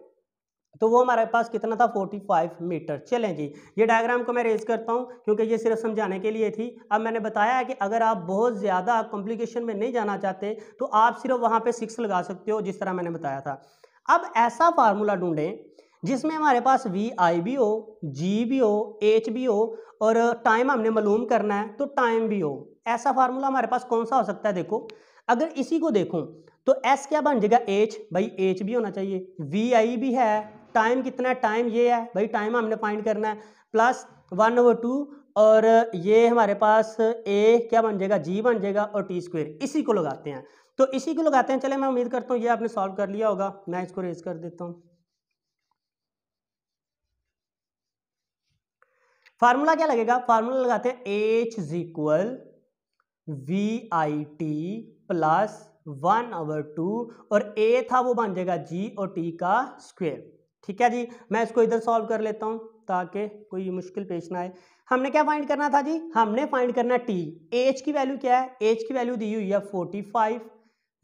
तो वो हमारे पास कितना था 45 मीटर। चलें जी, ये डायग्राम को मैं रेज करता हूं क्योंकि ये सिर्फ समझाने के लिए थी। अब मैंने बताया है कि अगर आप बहुत ज़्यादा कॉम्प्लिकेशन में नहीं जाना चाहते तो आप सिर्फ वहां पे 6 लगा सकते हो, जिस तरह मैंने बताया था। अब ऐसा फार्मूला ढूंढें जिसमें हमारे पास वी आई भी हो, जी भी हो, एच भी हो और टाइम हमने मालूम करना है तो टाइम भी हो। ऐसा फार्मूला हमारे पास कौन सा हो सकता है, देखो अगर इसी को देखूं तो एस क्या बन जाएगा, एच, भाई एच भी होना चाहिए, वी आई भी है, टाइम कितना है, टाइम ये है भाई, टाइम हमने फाइंड करना है, प्लस 1/2 और ये हमारे पास ए क्या बन जाएगा, जी बन जाएगा और टी स्क्वायर। इसी को लगाते हैं, तो इसी को लगाते हैं। चले, मैं उम्मीद करता हूँ ये आपने सॉल्व कर लिया होगा। मैं इसको रेज कर देता हूँ। फार्मूला क्या लगेगा, फार्मूला लगाते हैं H is equal V I T plus 1/2 और ए था वो बन जाएगा जी और टी का स्क्वायर। ठीक है जी, मैं इसको इधर सॉल्व कर लेता हूं ताकि कोई मुश्किल पेश ना आए। हमने क्या फाइंड करना था जी, हमने फाइंड करना टी। एच की वैल्यू क्या है, एच की वैल्यू दी हुई है 45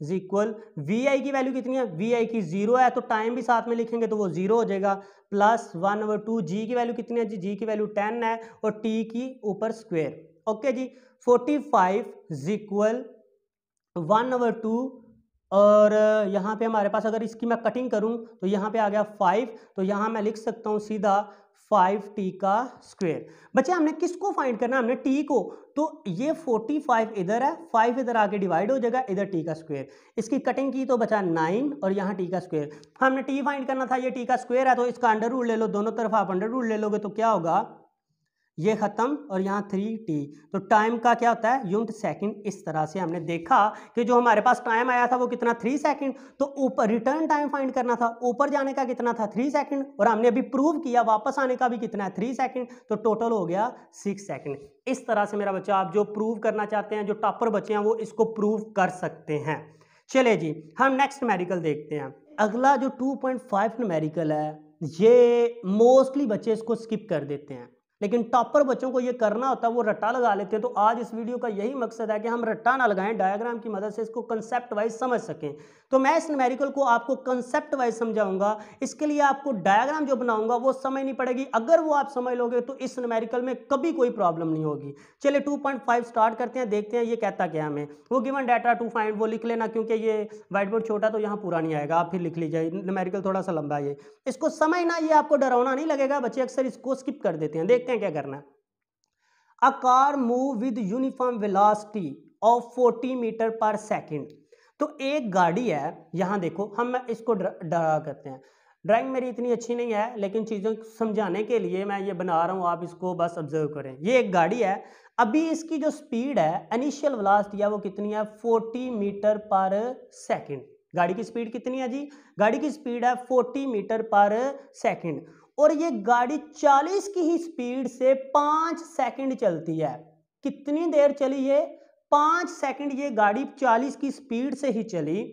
इज इक्वल, वी आई की वैल्यू कितनी है, वी आई की 0 है, तो टाइम भी साथ में लिखेंगे तो वो 0 हो जाएगा, प्लस 1/2। जी की वैल्यू कितनी है जी, जी की वैल्यू 10 है और टी की ऊपर स्क्वायर। ओके जी, 45 इज इक्वल 1/2 और यहाँ पे हमारे पास अगर इसकी मैं कटिंग करूँ तो यहाँ पे आ गया 5, तो यहाँ मैं लिख सकता हूँ सीधा 5t का स्क्वायर। बच्चे हमने किसको फाइंड करना है, हमने t को, तो ये 45 इधर है, 5 इधर आके डिवाइड हो जाएगा, इधर t का स्क्वायर। इसकी कटिंग की तो बचा 9 और यहाँ t का स्क्वायर। हमने t फाइंड करना था, ये t का स्क्वायर है तो इसका अंडर रूट ले लो, दोनों तरफ आप अंडर रूट ले लोगे तो क्या होगा, ये खत्म और यहाँ 3t। तो टाइम का क्या होता है, यूनिट सेकंड। इस तरह से हमने देखा कि जो हमारे पास टाइम आया था वो कितना 3 सेकंड, तो ऊपर रिटर्न टाइम फाइंड करना था, ऊपर जाने का कितना था 3 सेकंड और हमने अभी प्रूव किया वापस आने का भी कितना है 3 सेकंड, तो टोटल हो गया 6 सेकंड। इस तरह से मेरा बच्चा, आप जो प्रूव करना चाहते हैं, जो टॉपर बच्चे हैं वो इसको प्रूव कर सकते हैं। चले जी, हम नेक्स्ट न्यूमेरिकल देखते हैं। अगला जो 2.5 न्यूमेरिकल है ये मोस्टली बच्चे इसको स्किप कर देते हैं, लेकिन टॉपर बच्चों को ये करना होता है, वो रट्टा लगा लेते हैं। तो आज इस वीडियो का यही मकसद है कि हम रट्टा ना लगाएं, डायग्राम की मदद से इसको कंसेप्ट वाइज समझ सकें। तो मैं इस न्यूमेरिकल को आपको कंसेप्ट वाइज समझाऊंगा, इसके लिए आपको डायग्राम जो बनाऊंगा वो समझनी पड़ेगी। अगर वो आप समझ लोगे तो इस न्यूमेरिकल में कभी कोई प्रॉब्लम नहीं होगी। चलिए 2.5 स्टार्ट करते हैं, देखते हैं ये कहता क्या हमें। वो गिवन डाटा टू फाइंड, वो लिख लेना क्योंकि ये व्हाइट बोर्ड छोटा तो यहाँ पूरा नहीं आएगा, आप फिर लिख लीजिए, न्यूमेरिकल थोड़ा सा लंबा है। ये इसको समझना, ये आपको डरावना नहीं लगेगा, बच्चे अक्सर इसको स्किप कर देते हैं। देखते हैं क्या करना है। A car move with uniform velocity of 40 metre per second. तो एक गाड़ी है, यहां देखो, हम इसको ड्रा करते हैं। ड्राइंग मेरी इतनी अच्छी नहीं है, लेकिन चीज़ों को समझाने के लिए मैं ये बना रहा हूँ, आप इसको बस ऑब्जर्व करें। ये एक गाड़ी है, अभी इसकी जो स्पीड है, इनिशियल वेलोसिटी है, वो कितनी है? 40 मीटर पर सेकेंड। गाड़ी की स्पीड कितनी है जी? गाड़ी की स्पीड है 40 मीटर पर सेकेंड, और ये गाड़ी 40 की ही स्पीड से 5 सेकंड चलती है। कितनी देर चली ये? 5 सेकंड ये गाड़ी 40 की स्पीड से ही चली,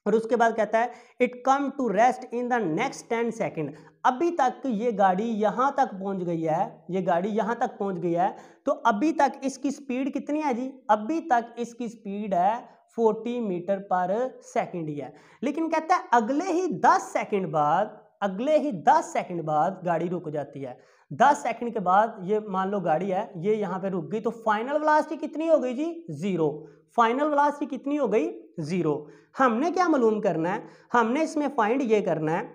और उसके बाद कहता है it come to rest in the next 10 second. अभी तक ये गाड़ी यहां तक पहुंच गई है, ये गाड़ी यहां तक पहुंच गई है, तो अभी तक इसकी स्पीड कितनी है जी? अभी तक इसकी स्पीड है 40 मीटर पर सेकंड ही है। लेकिन कहता है अगले ही 10 सेकंड बाद, अगले ही 10 सेकंड बाद गाड़ी रुक जाती है। 10 सेकंड के बाद ये मान लो गाड़ी है, ये यहाँ पे रुक गई, तो फाइनल वेलोसिटी कितनी हो गई जी? 0। फाइनल वेलोसिटी कितनी हो गई? 0। हमने क्या मालूम करना है? हमने इसमें फाइंड ये करना है,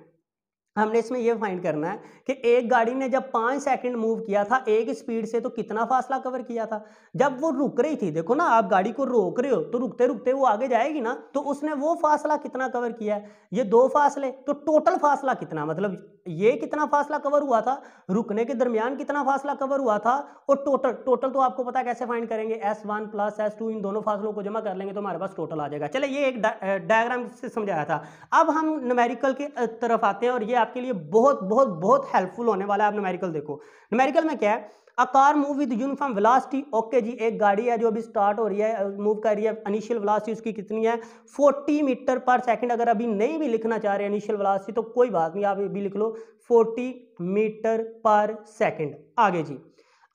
हमने इसमें यह फाइंड करना है कि एक गाड़ी ने जब 5 सेकंड मूव किया था एक स्पीड से, तो कितना फासला कवर किया था। जब वो रुक रही थी, देखो ना, आप गाड़ी को रोक रहे हो तो रुकते रुकते वो आगे जाएगी ना, तो उसने वो फासला कितना कवर किया है? ये 2 फासले, तो टोटल फासला कितना, मतलब ये कितना फासला कवर हुआ था, रुकने के दरमियान कितना फासला कवर हुआ था, और टोटल तो आपको पता है कैसे फाइंड करेंगे, S1 प्लस S2, इन दोनों फासलों को जमा कर लेंगे तो हमारे पास टोटल आ जाएगा। चले, ये एक डायग्राम से समझाया था। अब हम न्यूमेरिकल की तरफ आते हैं, और ये आपके लिए बहुत बहुत बहुत हेल्पफुल होने वाला है। आप न्यूमेरिकल देखो, न्यूमेरिकल में क्या है? A car move with uniform velocity. Okay जी, एक गाड़ी है जो अभी स्टार्ट हो रही है, मूव कर रही है, इनिशियल वेलोसिटी उसकी कितनी है? 40 मीटर पर सेकंड। अगर अभी नहीं भी लिखना चाह रहे इनिशियल वेलोसिटी तो कोई बात नहीं, आप अभी लिख लो 40 मीटर पर सेकंड। आगे जी,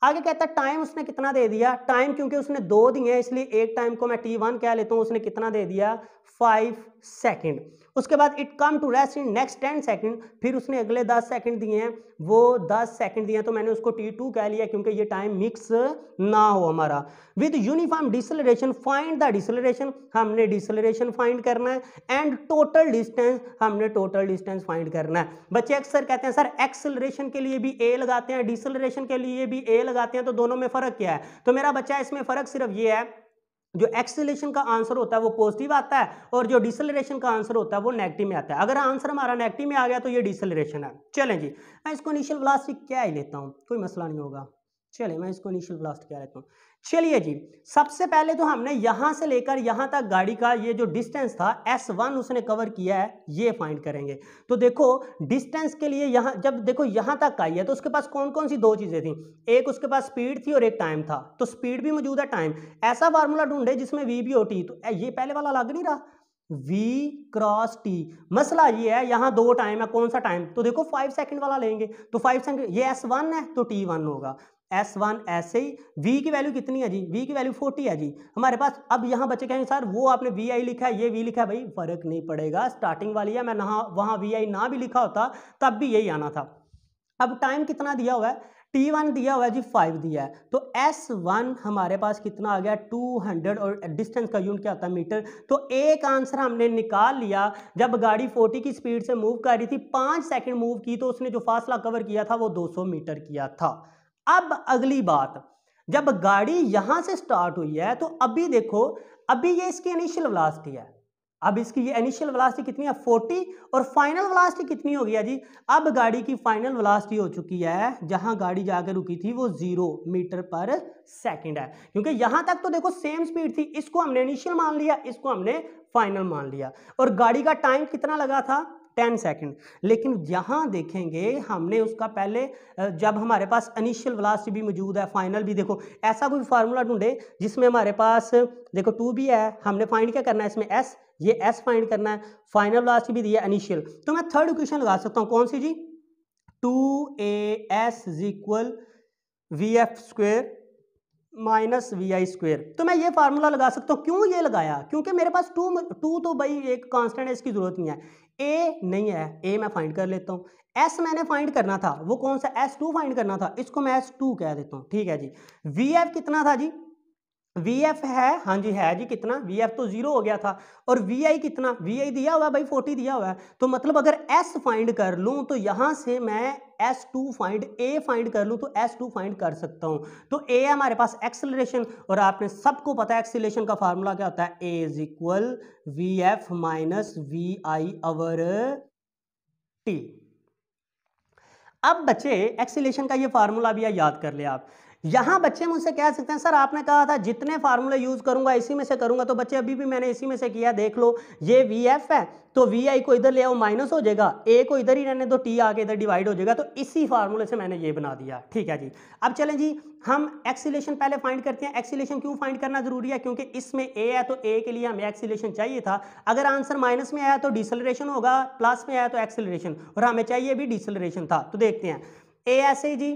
आगे कहता है टाइम उसने कितना दे दिया? टाइम क्योंकि उसने 2 दिए हैं, इसलिए एक टाइम को मैं T1 कह लेता हूं, उसने कितना दे दिया? 5 सेकंड। उसके बाद it come to rest in next 10 second, फिर उसने अगले 10 सेकंड दिए हैं, वो 10 सेकंड दिए हैं, तो मैंने उसको T2 कह लिया क्योंकि ये टाइम मिक्स ना हो हमारा। विद यूनिफॉर्म डिसलेरेशन फाइंड द डिसलेरेशन, हमने डिसलेरेशन फाइंड करना है, एंड टोटल डिस्टेंस, हमने टोटल डिस्टेंस फाइंड करना है। बच्चे अक्सर कहते हैं सर एक्सेलरेशन के लिए भी A लगाते हैं, डिसलेरेशन के लिए भी A लगाते हैं, तो दोनों में फर्क क्या है? तो मेरा बच्चा इसमें फर्क सिर्फ ये है, जो एक्सेलरेशन का आंसर होता है वो पॉजिटिव आता है, और जो डिसलेरेशन का आंसर होता है वो नेगेटिव में आता है। अगर आंसर हमारा नेगेटिव में आ गया तो ये डिसलेरेशन है। चलें जी, मैं इसको इनिशियल वेलोसिटी क्या ही लेता हूँ, कोई मसला नहीं होगा। चलिए मैं इसको इनिशियल वेलोसिटी क्या लेता हूँ। चलिए जी, सबसे पहले तो हमने यहां से लेकर यहां तक गाड़ी का ये जो डिस्टेंस था S1 उसने कवर किया है, ये फाइंड करेंगे। तो देखो डिस्टेंस के लिए यहां जब देखो यहां तक आई है तो उसके पास कौन कौन सी 2 चीजें थी? एक उसके पास स्पीड थी और एक टाइम था। तो स्पीड भी मौजूद है, टाइम। ऐसा फार्मूला ढूंढे जिसमें V भी हो T, तो ये पहले वाला लग नहीं रहा, V क्रॉस T। मसला ये है यहाँ 2 टाइम है, कौन सा टाइम? तो देखो 5 सेकंड वाला लेंगे, तो 5 सेकंड, ये S1 है तो T1 होगा। S1 ऐसे ही, V की वैल्यू कितनी है जी? V की वैल्यू 40 है जी हमारे पास। अब यहाँ बच्चे कहेंगे सर वो आपने VI लिखा है, ये V लिखा है, भाई फर्क नहीं पड़ेगा, स्टार्टिंग वाली है, मैं वहाँ VI ना भी लिखा होता तब भी यही आना था। अब टाइम कितना दिया हुआ है? T1 दिया हुआ है जी 5 दिया है, तो S1 हमारे पास कितना आ गया? 200, और डिस्टेंस का यूनिट क्या होता है? मीटर। तो एक आंसर हमने निकाल लिया। जब गाड़ी 40 की स्पीड से मूव कर रही थी, 5 सेकंड मूव की, तो उसने जो फासला कवर किया था वो 200 मीटर किया था। अब अगली बात, जब गाड़ी यहां से स्टार्ट हुई है तो अभी देखो, अभी ये इसकी इनिशियल वेलोसिटी है, अब इसकी ये इनिशियल वेलोसिटी कितनी है? 40, और फाइनल वेलोसिटी कितनी हो गई है जी? अब गाड़ी की फाइनल वेलोसिटी हो चुकी है, जहां गाड़ी जाकर रुकी थी वो 0 मीटर पर सेकंड है, क्योंकि यहां तक तो देखो सेम स्पीड थी, इसको हमने इनिशियल मान लिया, इसको हमने फाइनल मान लिया, और गाड़ी का टाइम कितना लगा था? 10 सेकंड। लेकिन यहां देखेंगे हमने उसका पहले, जब हमारे पास इनिशियल वेलोसिटी भी मौजूद है, फाइनल भी, देखो ऐसा कोई फार्मूला ढूंढे जिसमें हमारे पास देखो 2 भी है, हमने फाइंड क्या करना है इसमें? ये S फाइंड करना है, फाइनल वेलोसिटी भी दिया इनिशियल, तो मैं थर्ड इक्वेशन लगा सकता हूं, कौन सी जी? 2as is equal V F square minus V I square. तो मैं ये फार्मूला लगा सकता हूँ। क्यों ये लगाया? क्योंकि मेरे पास टू तो भाई एक कांस्टेंट है, इसकी जरूरत नहीं है। ए नहीं है, ए मैं फाइंड कर लेता हूँ। एस मैंने फाइंड करना था, वो कौन सा? S2 फाइंड करना था, इसको मैं S2 कह देता हूँ। ठीक है जी। वी एफ कितना था जी? वी एफ है, हाँ जी है जी, कितना? वी एफ तो 0 हो गया था। और वी आई कितना? वी आई दिया हुआ है भाई, 40 दिया हुआ है। तो मतलब अगर एस फाइंड कर लूँ तो यहाँ से मैं S2 फाइंड, ए फाइंड कर लूँ तो S2 फाइंड कर सकता हूँ। तो ए है हमारे पास एक्सेलरेशन, और आपने सबको पता है एक्सेलरेशन का फार्मूला क्या होता है? A is equal V F minus V I over T. अब बच्चे एक्सीलेशन का ये फार्मूला भी याद कर ले आप। यहां बच्चे मुझसे कह सकते हैं सर आपने कहा था जितने फार्मूले यूज करूंगा इसी में से करूंगा, तो बच्चे अभी भी मैंने इसी में से किया। देख लो, ये वी एफ है तो वी आई को इधर ले आओ, माइनस हो जाएगा, ए को इधर ही रहने दो, टी आके इधर डिवाइड हो जाएगा। तो इसी फार्मूले से मैंने ये बना दिया। ठीक है जी। अब चलें जी, हम एक्सीलेशन पहले फाइंड करते हैं। एक्सीलेशन क्यों फाइंड करना जरूरी है? क्योंकि इसमें ए है तो ए के लिए हमें एक्सीलेशन चाहिए था। अगर आंसर माइनस में आया तो डिसलरेशन होगा, प्लस में आया तो एक्सीलरेशन, और हमें चाहिए भी डिसलरेशन था। तो देखते हैं ए ऐसे जी,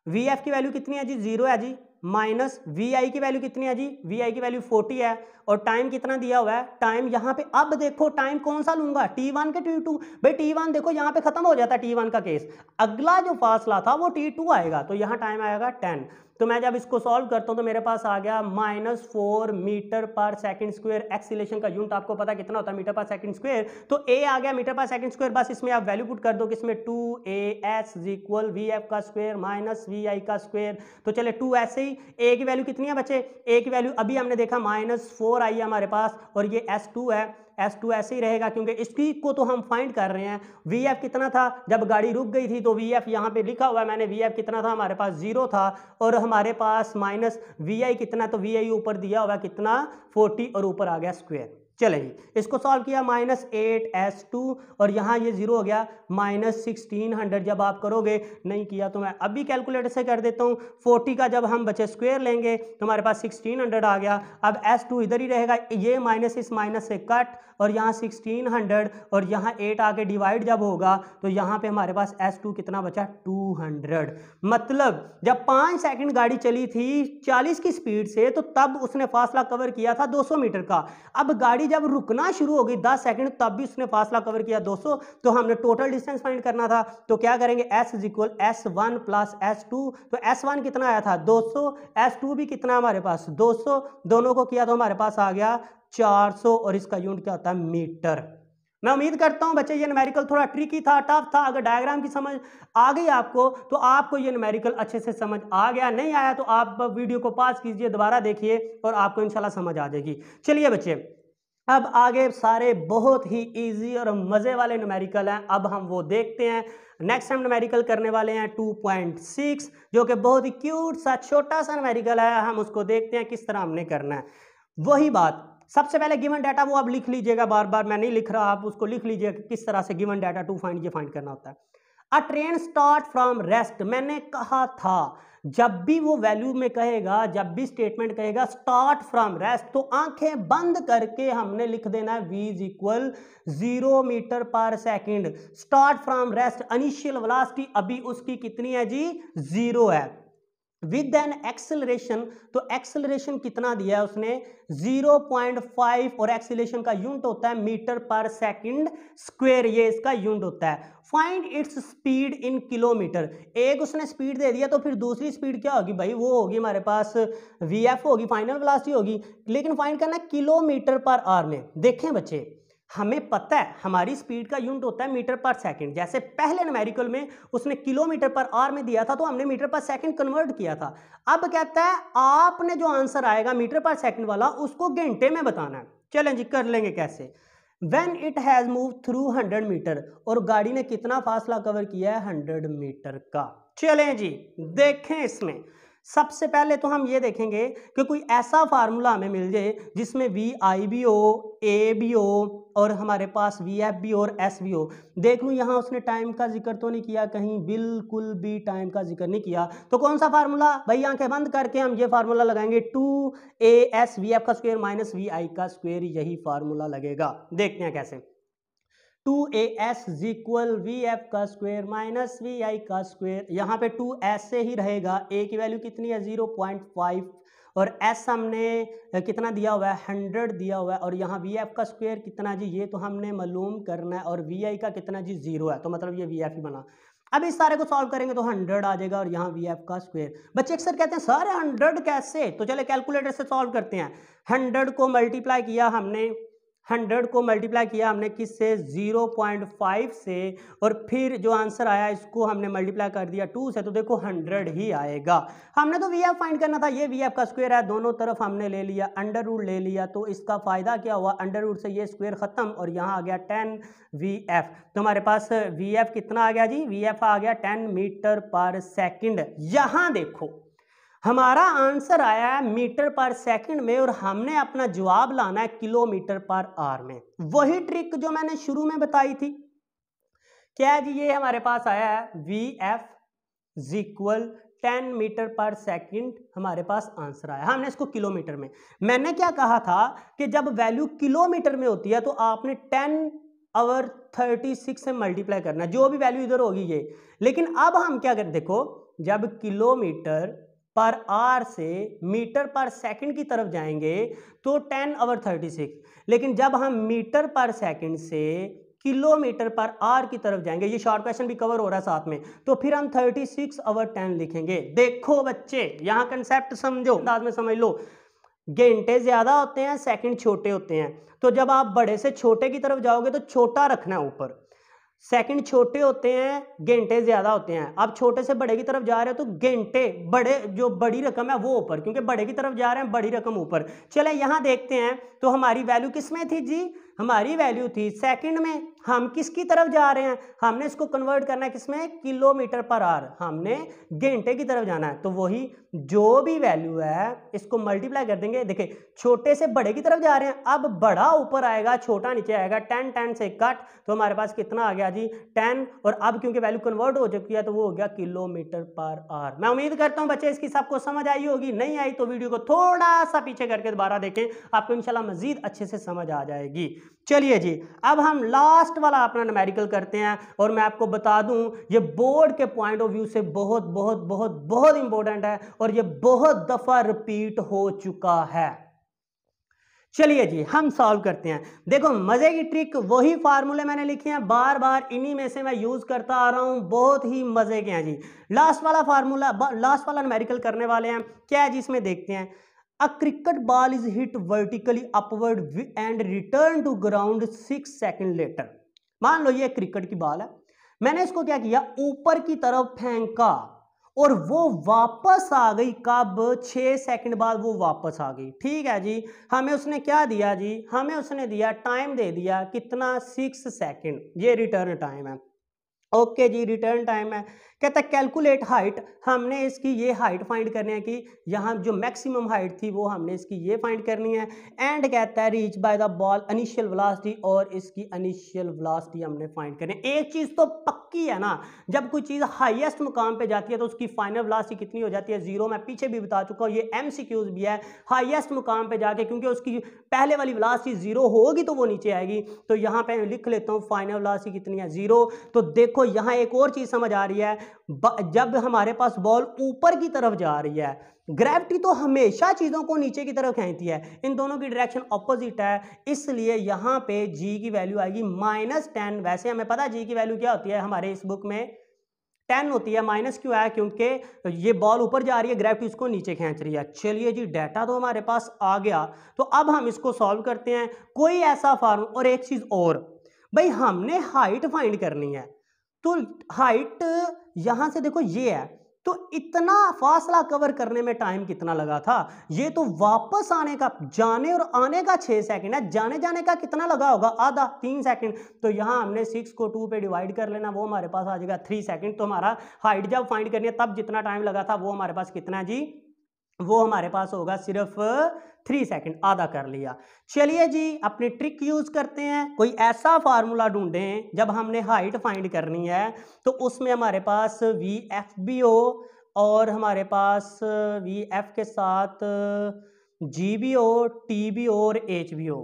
वी एफ की वैल्यू कितनी है जी? 0 है जी, माइनस वी आई की वैल्यू कितनी है जी? वी आई की वैल्यू 40 है, और टाइम कितना दिया हुआ है? टाइम यहाँ पे, अब देखो टाइम कौन सा लूंगा, T1 के T2? भाई T1 देखो यहाँ पे खत्म हो जाता है T1 का केस, अगला जो फासला था वो T2 आएगा, तो यहाँ टाइम आएगा 10। तो मैं जब इसको सॉल्व करता हूँ तो मेरे पास आ गया -4 metre per second square. Acceleration का यूनिट आपको पता कितना होता है? Metre per second square. तो ए आ गया मीटर पर सेकंड स्क्वायर, बस इसमें आप वैल्यू पुट कर दो किसमें? 2as is equal V F का स्क्वायर माइनस वी आई का स्क्वायर। तो चले 2 ऐसे ही, ए की वैल्यू कितनी है बच्चे? ए की वैल्यू अभी हमने देखा -4 आई है हमारे पास, और ये S2 है। S2 ऐसे ही रहेगा क्योंकि इसकी को तो हम फाइंड कर रहे हैं। VF कितना था जब गाड़ी रुक गई थी? तो VF यहाँ पे लिखा हुआ है मैंने, VF कितना था हमारे पास? 0 था, और हमारे पास माइनस VI कितना? तो VI ऊपर दिया हुआ कितना? 40, और ऊपर आ गया स्क्वायर। चले जी, इसको सॉल्व किया, -8s2, और यहाँ ये 0 हो गया, -1600। जब आप करोगे, नहीं किया तो मैं अभी कैलकुलेटर से कर देता हूँ। 40 का जब हम बचे स्क्वायर लेंगे तो हमारे पास 1600 आ गया। अब S2 इधर ही रहेगा, ये माइनस इस माइनस से कट, और यहाँ 1600, और यहाँ 8 आके डिवाइड जब होगा तो यहाँ पे हमारे पास S2 कितना बचा? 200। मतलब जब 5 सेकंड गाड़ी चली थी 40 की स्पीड से, तो तब उसने फासला कवर किया था 200 मीटर का। अब गाड़ी जब रुकना शुरू हो गई 10 सेकंड, तब भी उसने फासला कवर किया 200। तो हमने टोटल डिस्टेंस फाइंड करना था, तो क्या करेंगे? S is equal S1 plus S2। तो S1 कितना आया था? 200, S2 भी कितना हमारे पास? 200, दोनों को किया तो हमारे पास आ गया 400, और इसका यूनिट क्या होता है? मीटर। मैं उम्मीद करता हूं बच्चे ये न्यूमेरिकल थोड़ा ट्रिकी था, टफ था। अगर डायग्राम की समझ आ गई आपको तो आपको ये न्यूमेरिकल अच्छे से समझ आ गया। नहीं आया तो आप वीडियो को पॉज कीजिए, दोबारा देखिए, और आपको इंशाल्लाह समझ आ जाएगी। चलिए बच्चे, अब आगे सारे बहुत ही इजी और मज़े वाले न्यूमेरिकल हैं, अब हम वो देखते हैं। नेक्स्ट हम न्यूमेरिकल करने वाले हैं 2.6, जो कि बहुत ही क्यूट सा छोटा सा न्यूमेरिकल है। हम उसको देखते हैं किस तरह हमने करना है। वही बात, सबसे पहले गिवन डाटा वो आप लिख लीजिएगा, बार बार मैं नहीं लिख रहा, आप उसको लिख लीजिएगा किस तरह से गिवन डाटा टू फाइंड ये फाइंड करना होता है। अ ट्रेन स्टार्ट फ्रॉम रेस्ट, मैंने कहा था जब भी वो वैल्यू में कहेगा, जब भी स्टेटमेंट कहेगा स्टार्ट फ्रॉम रेस्ट, तो आंखें बंद करके हमने लिख देना है v is equal 0 metre per second. Start from rest, initial velocity अभी उसकी कितनी है जी? 0 है। विद एन एक्सेलरेशन, तो एक्सेलरेशन कितना दिया है उसने? 0.5, और एक्सेलरेशन का यूनिट होता है मीटर पर सेकंड स्क्वायर, ये इसका यूनिट होता है। Find its speed in kilometre, एक उसने स्पीड दे दिया तो फिर दूसरी स्पीड क्या होगी भाई? वो होगी हमारे पास VF होगी, फाइनल वेलोसिटी होगी, लेकिन फाइंड करना है किलोमीटर पर आवर में। देखें बच्चे, हमें पता है हमारी स्पीड का यूनिट होता है मीटर पर सेकंड। जैसे पहले न्यूमेरिकल में उसने किलोमीटर पर आवर में दिया था तो हमने मीटर पर सेकंड कन्वर्ट किया था। अब कहता है आपने जो आंसर आएगा मीटर पर सेकंड वाला उसको घंटे में बताना है। चलें जी, कर लेंगे कैसे। When it has moved through 100 metre, और गाड़ी ने कितना फासला कवर किया है? 100 मीटर का। चलें जी, देखें इसमें सबसे पहले तो हम ये देखेंगे कि कोई ऐसा फार्मूला हमें मिल जाए जिसमें VI भी हो, A भी हो, और हमारे पास VF भी हो और S भी हो। देख लूँ यहाँ उसने टाइम का जिक्र तो नहीं किया कहीं, बिल्कुल भी टाइम का जिक्र नहीं किया। तो कौन सा फार्मूला भाई? आंखें बंद करके हम ये फार्मूला लगाएंगे, 2as VF का स्क्वायर माइनस VI का स्क्वायर, यही फार्मूला लगेगा। देखते हैं कैसे। 2as is equal V F का स्क्वायर माइनस वी आई का स्क्वायर। यहाँ पे 2 ऐसे ही रहेगा, ए की वैल्यू कितनी है 0.5 और एस हमने कितना दिया हुआ है 100 दिया हुआ है, और यहाँ वी एफ का स्क्वायर कितना जी ये तो हमने मालूम करना है, और वी आई का कितना जी 0 है, तो मतलब ये वी एफ ही बना। अब इस सारे को सॉल्व करेंगे तो 100 आ जाएगा और यहाँ वी एफ का स्क्वायर। बच्चे अक्सर कहते हैं सर 100 कैसे, तो चले कैलकुलेटर से सॉल्व करते हैं। 100 को मल्टीप्लाई किया हमने, 100 को मल्टीप्लाई किया हमने किससे 0.5 से, और फिर जो आंसर आया इसको हमने मल्टीप्लाई कर दिया 2 से, तो देखो 100 ही आएगा। हमने तो वी एफ फाइंड करना था, ये वी एफ का स्क्वायर है, दोनों तरफ हमने ले लिया, अंडर रूट ले लिया, तो इसका फायदा क्या हुआ, अंडर रूट से ये स्क्वायर खत्म और यहाँ आ गया 10 वी एफ। तो हमारे पास वी एफ कितना आ गया जी, वी एफ आ गया 10 मीटर पर सेकेंड। यहाँ देखो हमारा आंसर आया है मीटर पर सेकंड में और हमने अपना जवाब लाना है किलोमीटर पर आवर में। वही ट्रिक जो मैंने शुरू में बताई थी। क्या है जी, ये हमारे पास आया है V F is equal 10 metre per second, हमारे पास आंसर आया। हमने इसको किलोमीटर में, मैंने क्या कहा था कि जब वैल्यू किलोमीटर में होती है तो आपने 10^36 से मल्टीप्लाई करना है, जो भी वैल्यू इधर होगी ये। लेकिन अब हम क्या करें, देखो जब किलोमीटर पर आवर से मीटर पर सेकंड की तरफ जाएंगे तो 10^36, लेकिन जब हम मीटर पर सेकंड से किलोमीटर पर आवर की तरफ जाएंगे, ये शॉर्ट क्वेश्चन भी कवर हो रहा है साथ में, तो फिर हम 36/10 लिखेंगे। देखो बच्चे यहाँ कंसेप्ट समझो, अंदाज में समझ लो, घंटे ज्यादा होते हैं सेकंड छोटे होते हैं, तो जब आप बड़े से छोटे की तरफ जाओगे तो छोटा रखना है ऊपर, सेकंड छोटे होते हैं घंटे ज्यादा होते हैं। आप छोटे से बड़े की तरफ जा रहे हो तो घंटे बड़े, जो बड़ी रकम है वो ऊपर, क्योंकि बड़े की तरफ जा रहे हैं बड़ी रकम ऊपर। चले यहां देखते हैं, तो हमारी वैल्यू किस में थी जी, हमारी वैल्यू थी सेकंड में। हम किसकी तरफ जा रहे हैं, हमने इसको कन्वर्ट करना है किसमें, किलोमीटर पर आवर, हमने घंटे की तरफ जाना है। तो वही जो भी वैल्यू है इसको मल्टीप्लाई कर देंगे। देखिए छोटे से बड़े की तरफ जा रहे हैं, अब बड़ा ऊपर आएगा छोटा नीचे आएगा, 10 से कट, तो हमारे पास कितना आ गया जी 10, और अब क्योंकि वैल्यू कन्वर्ट हो चुकी है तो वो हो गया किलोमीटर पर आवर। मैं उम्मीद करता हूं बच्चे इसकी सबको समझ आई होगी, नहीं आई तो वीडियो को थोड़ा सा पीछे करके दोबारा देखें, आपको इंशाल्लाह मजीद अच्छे से समझ आ जाएगी। चलिए जी अब हम लास्ट वाला अपना न्यूमेरिकल करते हैं, और मैं आपको बता दूं ये बोर्ड के पॉइंट ऑफ व्यू से बहुत बहुत बहुत बहुत इंपॉर्टेंट है और ये बहुत दफा रिपीट हो चुका है। चलिए जी हम सॉल्व करते हैं। देखो मजे की ट्रिक, वही फार्मूले मैंने लिखे हैं बार बार, इन्हीं में से मैं यूज करता आ रहा हूं, बहुत ही मजे के हैं जी। लास्ट वाला फार्मूला, लास्ट वाला न्यूमेरिकल करने वाले हैं, क्या है जी इसमें देखते हैं। A cricket ball is hit vertically upward and return to ground 6 seconds later। मान लो ये क्रिकेट की बॉल है, मैंने इसको क्या किया ऊपर की तरफ फेंका और वो वापस आ गई, कब 6 सेकंड बाद वो वापस आ गई। ठीक है जी, हमें उसने क्या दिया जी, हमें उसने दिया टाइम दे दिया कितना 6 सेकंड, ये रिटर्न टाइम है। ओके जी रिटर्न टाइम है। कहता है कैलकुलेट हाइट, हमने इसकी ये हाइट फाइंड करनी है कि यहाँ जो मैक्सिमम हाइट थी वो हमने इसकी ये फाइंड करनी है। एंड कहता है reach by the ball initial velocity, और इसकी इनिशियल वेलोसिटी हमने फाइंड करनी है। एक चीज तो पक्की है ना, जब कोई चीज हाईएस्ट मुकाम पे जाती है तो उसकी फाइनल वेलोसिटी कितनी हो जाती है, 0। मैं पीछे भी बता चुका हूँ, ये एमसीक्यूज भी है, हाईएस्ट मुकाम पे जाके क्योंकि उसकी पहले वाली वेलोसिटी 0 होगी तो वो नीचे आएगी। तो यहाँ पे लिख लेता हूँ फाइनल वेलोसिटी कितनी है 0। तो देखो यहाँ एक और चीज समझ आ रही है, जब हमारे पास बॉल ऊपर की तरफ जा रही है, ग्रेविटी तो हमेशा चीजों को नीचे की तरफ खींचती है, इन दोनों की डायरेक्शन ऑपोजिट है, इसलिए यहां पे g की वैल्यू आएगी -10। वैसे हमें पता है g की वैल्यू क्या होती है, हमारे इस बुक में 10 होती है, माइनस क्यों आया, क्योंकि ये बॉल ऊपर जा रही है, ग्रेविटी इसको नीचे खींच रही है। चलिए जी डाटा तो हमारे पास आ गया, तो अब हम इसको सॉल्व करते हैं। कोई ऐसा फार्मूला, और एक चीज और भाई, हमने हाइट फाइंड करनी है, तो हाइट यहां से देखो ये है, तो इतना फासला कवर करने में टाइम कितना लगा था, ये तो वापस आने का, जाने और आने का 6 सेकंड है, जाने जाने का कितना लगा होगा, आधा 3 सेकंड। तो यहां हमने 6 को 2 पे डिवाइड कर लेना, वो हमारे पास आ जाएगा 3 सेकंड। तो हमारा हाइट जब फाइंड करनी है तब जितना टाइम लगा था वो हमारे पास कितना है जी, वो हमारे पास होगा सिर्फ 3 सेकंड, आधा कर लिया। चलिए जी अपनी ट्रिक यूज करते हैं, कोई ऐसा फार्मूला ढूंढें जब हमने हाइट फाइंड करनी है तो उसमें हमारे पास वी एफ भी हो और हमारे पास वी एफ के साथ जी भी हो, टी भी हो और एच भी हो।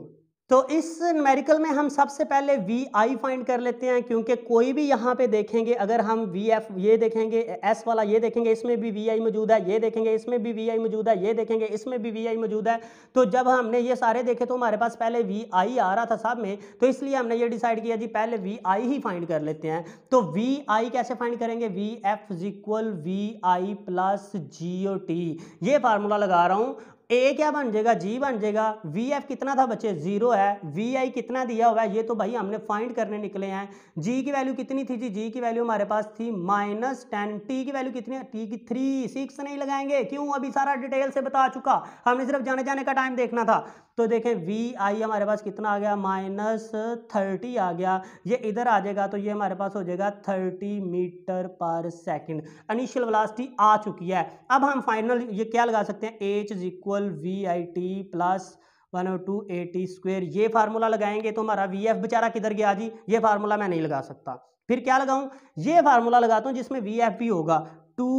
तो इस न्यूमेरिकल में हम सबसे पहले वी आई फाइंड कर लेते हैं, क्योंकि कोई भी यहाँ पे देखेंगे, अगर हम वी एफ ये देखेंगे, एस वाला ये देखेंगे, इसमें भी वी आई मौजूद है, ये देखेंगे इसमें भी वी आई मौजूद है, ये देखेंगे इसमें भी वी आई मौजूद है। तो जब हमने ये सारे देखे तो हमारे पास पहले वी आई आ रहा था सब में, तो इसलिए हमने ये डिसाइड किया जी पहले वी आई ही फाइंड कर लेते हैं। तो वी आई कैसे फाइंड करेंगे, V F is equal V I plus G O T, ये फार्मूला लगा रहा हूँ। ए क्या बन जाएगा, जी बन जाएगा। वी एफ कितना था बच्चे, 0 है। वी आई कितना दिया हुआ है, ये तो भाई हमने फाइंड करने निकले हैं। जी की वैल्यू कितनी थी जी, जी की वैल्यू हमारे पास थी -10। टी की वैल्यू कितनी है, टी की 3, 6 नहीं लगाएंगे, क्यों, अभी सारा डिटेल से बता चुका, हमने सिर्फ जाने जाने का टाइम देखना था। तो देखें वी आई हमारे पास कितना आ गया, -30 आ गया। ये इधर आ जाएगा तो ये हमारे पास हो जाएगा 30 metre per second. Initial velocity आ चुकी है। अब हम फाइनल ये क्या लगा सकते हैं, H is equal V I T plus 1/2 A T square, ये फार्मूला लगाएंगे तो हमारा वी एफ बेचारा किधर गया जी, ये फार्मूला मैं नहीं लगा सकता। फिर क्या लगाऊं, ये फार्मूला लगाता हूं जिसमें वी एफ भी होगा। 2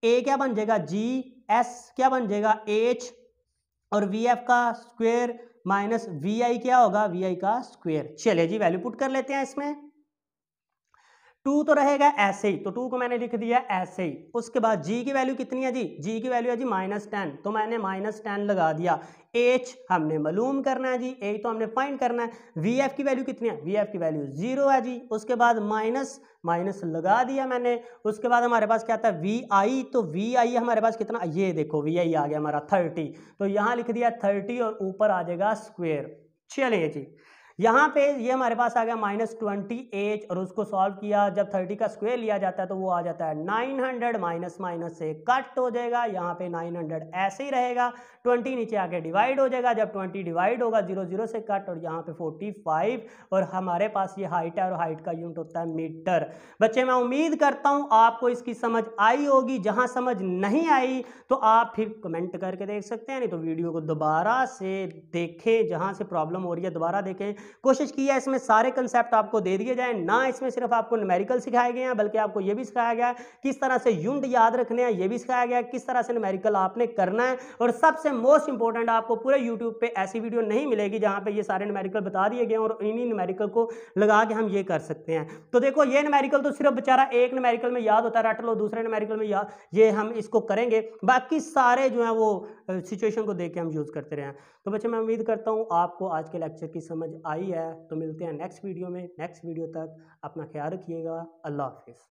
ए क्या बन जाएगा जी, एस क्या बन जाएगा एच, और वी एफ का स्क्वायर माइनस वी आई क्या होगा, वी आई का स्क्वायर। चलिए जी वैल्यू पुट कर लेते हैं इसमें। 2 तो रहेगा ऐसे ही, तो 2 को मैंने लिख दिया ऐसे ही। उसके बाद g की वैल्यू कितनी है जी, g की वैल्यू है जी -10, तो मैंने -10 लगा दिया। h हमने मालूम करना है जी, h तो हमने फाइंड करना है। vf की वैल्यू कितनी है, vf की वैल्यू 0 है जी। उसके बाद माइनस माइनस लगा दिया मैंने। उसके बाद हमारे पास क्या था, vi, तो vi हमारे पास कितना, ये देखो vi आ गया हमारा 30, तो यहाँ लिख दिया 30 और ऊपर आ जाएगा स्क्वेयर। चलिए जी यहाँ पे ये हमारे पास आ गया -20h, और उसको सॉल्व किया, जब 30 का स्क्वायर लिया जाता है तो वो आ जाता है 900, माइनस माइनस से कट हो जाएगा, यहाँ पे 900 ऐसे ही रहेगा। 20 नीचे आके डिवाइड हो जाएगा, जब 20 डिवाइड होगा 0 0 से कट, और यहाँ पे 45, और हमारे पास ये हाइट है, और हाइट का यूनिट होता है मीटर। बच्चे मैं उम्मीद करता हूँ आपको इसकी समझ आई होगी। जहाँ समझ नहीं आई तो आप फिर कमेंट करके देख सकते हैं, नहीं तो वीडियो को दोबारा से देखें, जहाँ से प्रॉब्लम हो रही है दोबारा देखें। कोशिश की है इसमें सारे कंसेप्ट आपको दे दिए जाए ना, इसमें सिर्फ आपको न्यूमेरिकल सिखाए गए हैं, बल्कि आपको यह भी सिखाया गया है किस तरह से यूनिट याद रखने हैं, यह भी सिखाया गया है किस तरह से न्यूमेरिकल आपने करना है। और सबसे मोस्ट इंपॉर्टेंट, आपको पूरे यूट्यूब पे ऐसी वीडियो नहीं मिलेगी जहां पे ये सारे न्यूमेरिकल बता दिए गए और इन्हीं न्यूमेरिकल को लगा के हम ये कर सकते हैं। तो देखो ये न्यूमेरिकल तो सिर्फ बेचारा एक न्यूमेरिकल में याद होता है, रट लो, दूसरे न्यूमेरिकल में याद, ये हम इसको करेंगे, बाकी सारे जो है वो सिचुएशन को देख के हम यूज करते रहे हैं। तो बच्चे मैं उम्मीद करता हूँ आपको आज के लेक्चर की समझ आई है। तो मिलते हैं नेक्स्ट वीडियो में। नेक्स्ट वीडियो तक अपना ख्याल रखिएगा। अल्लाह हाफिज़।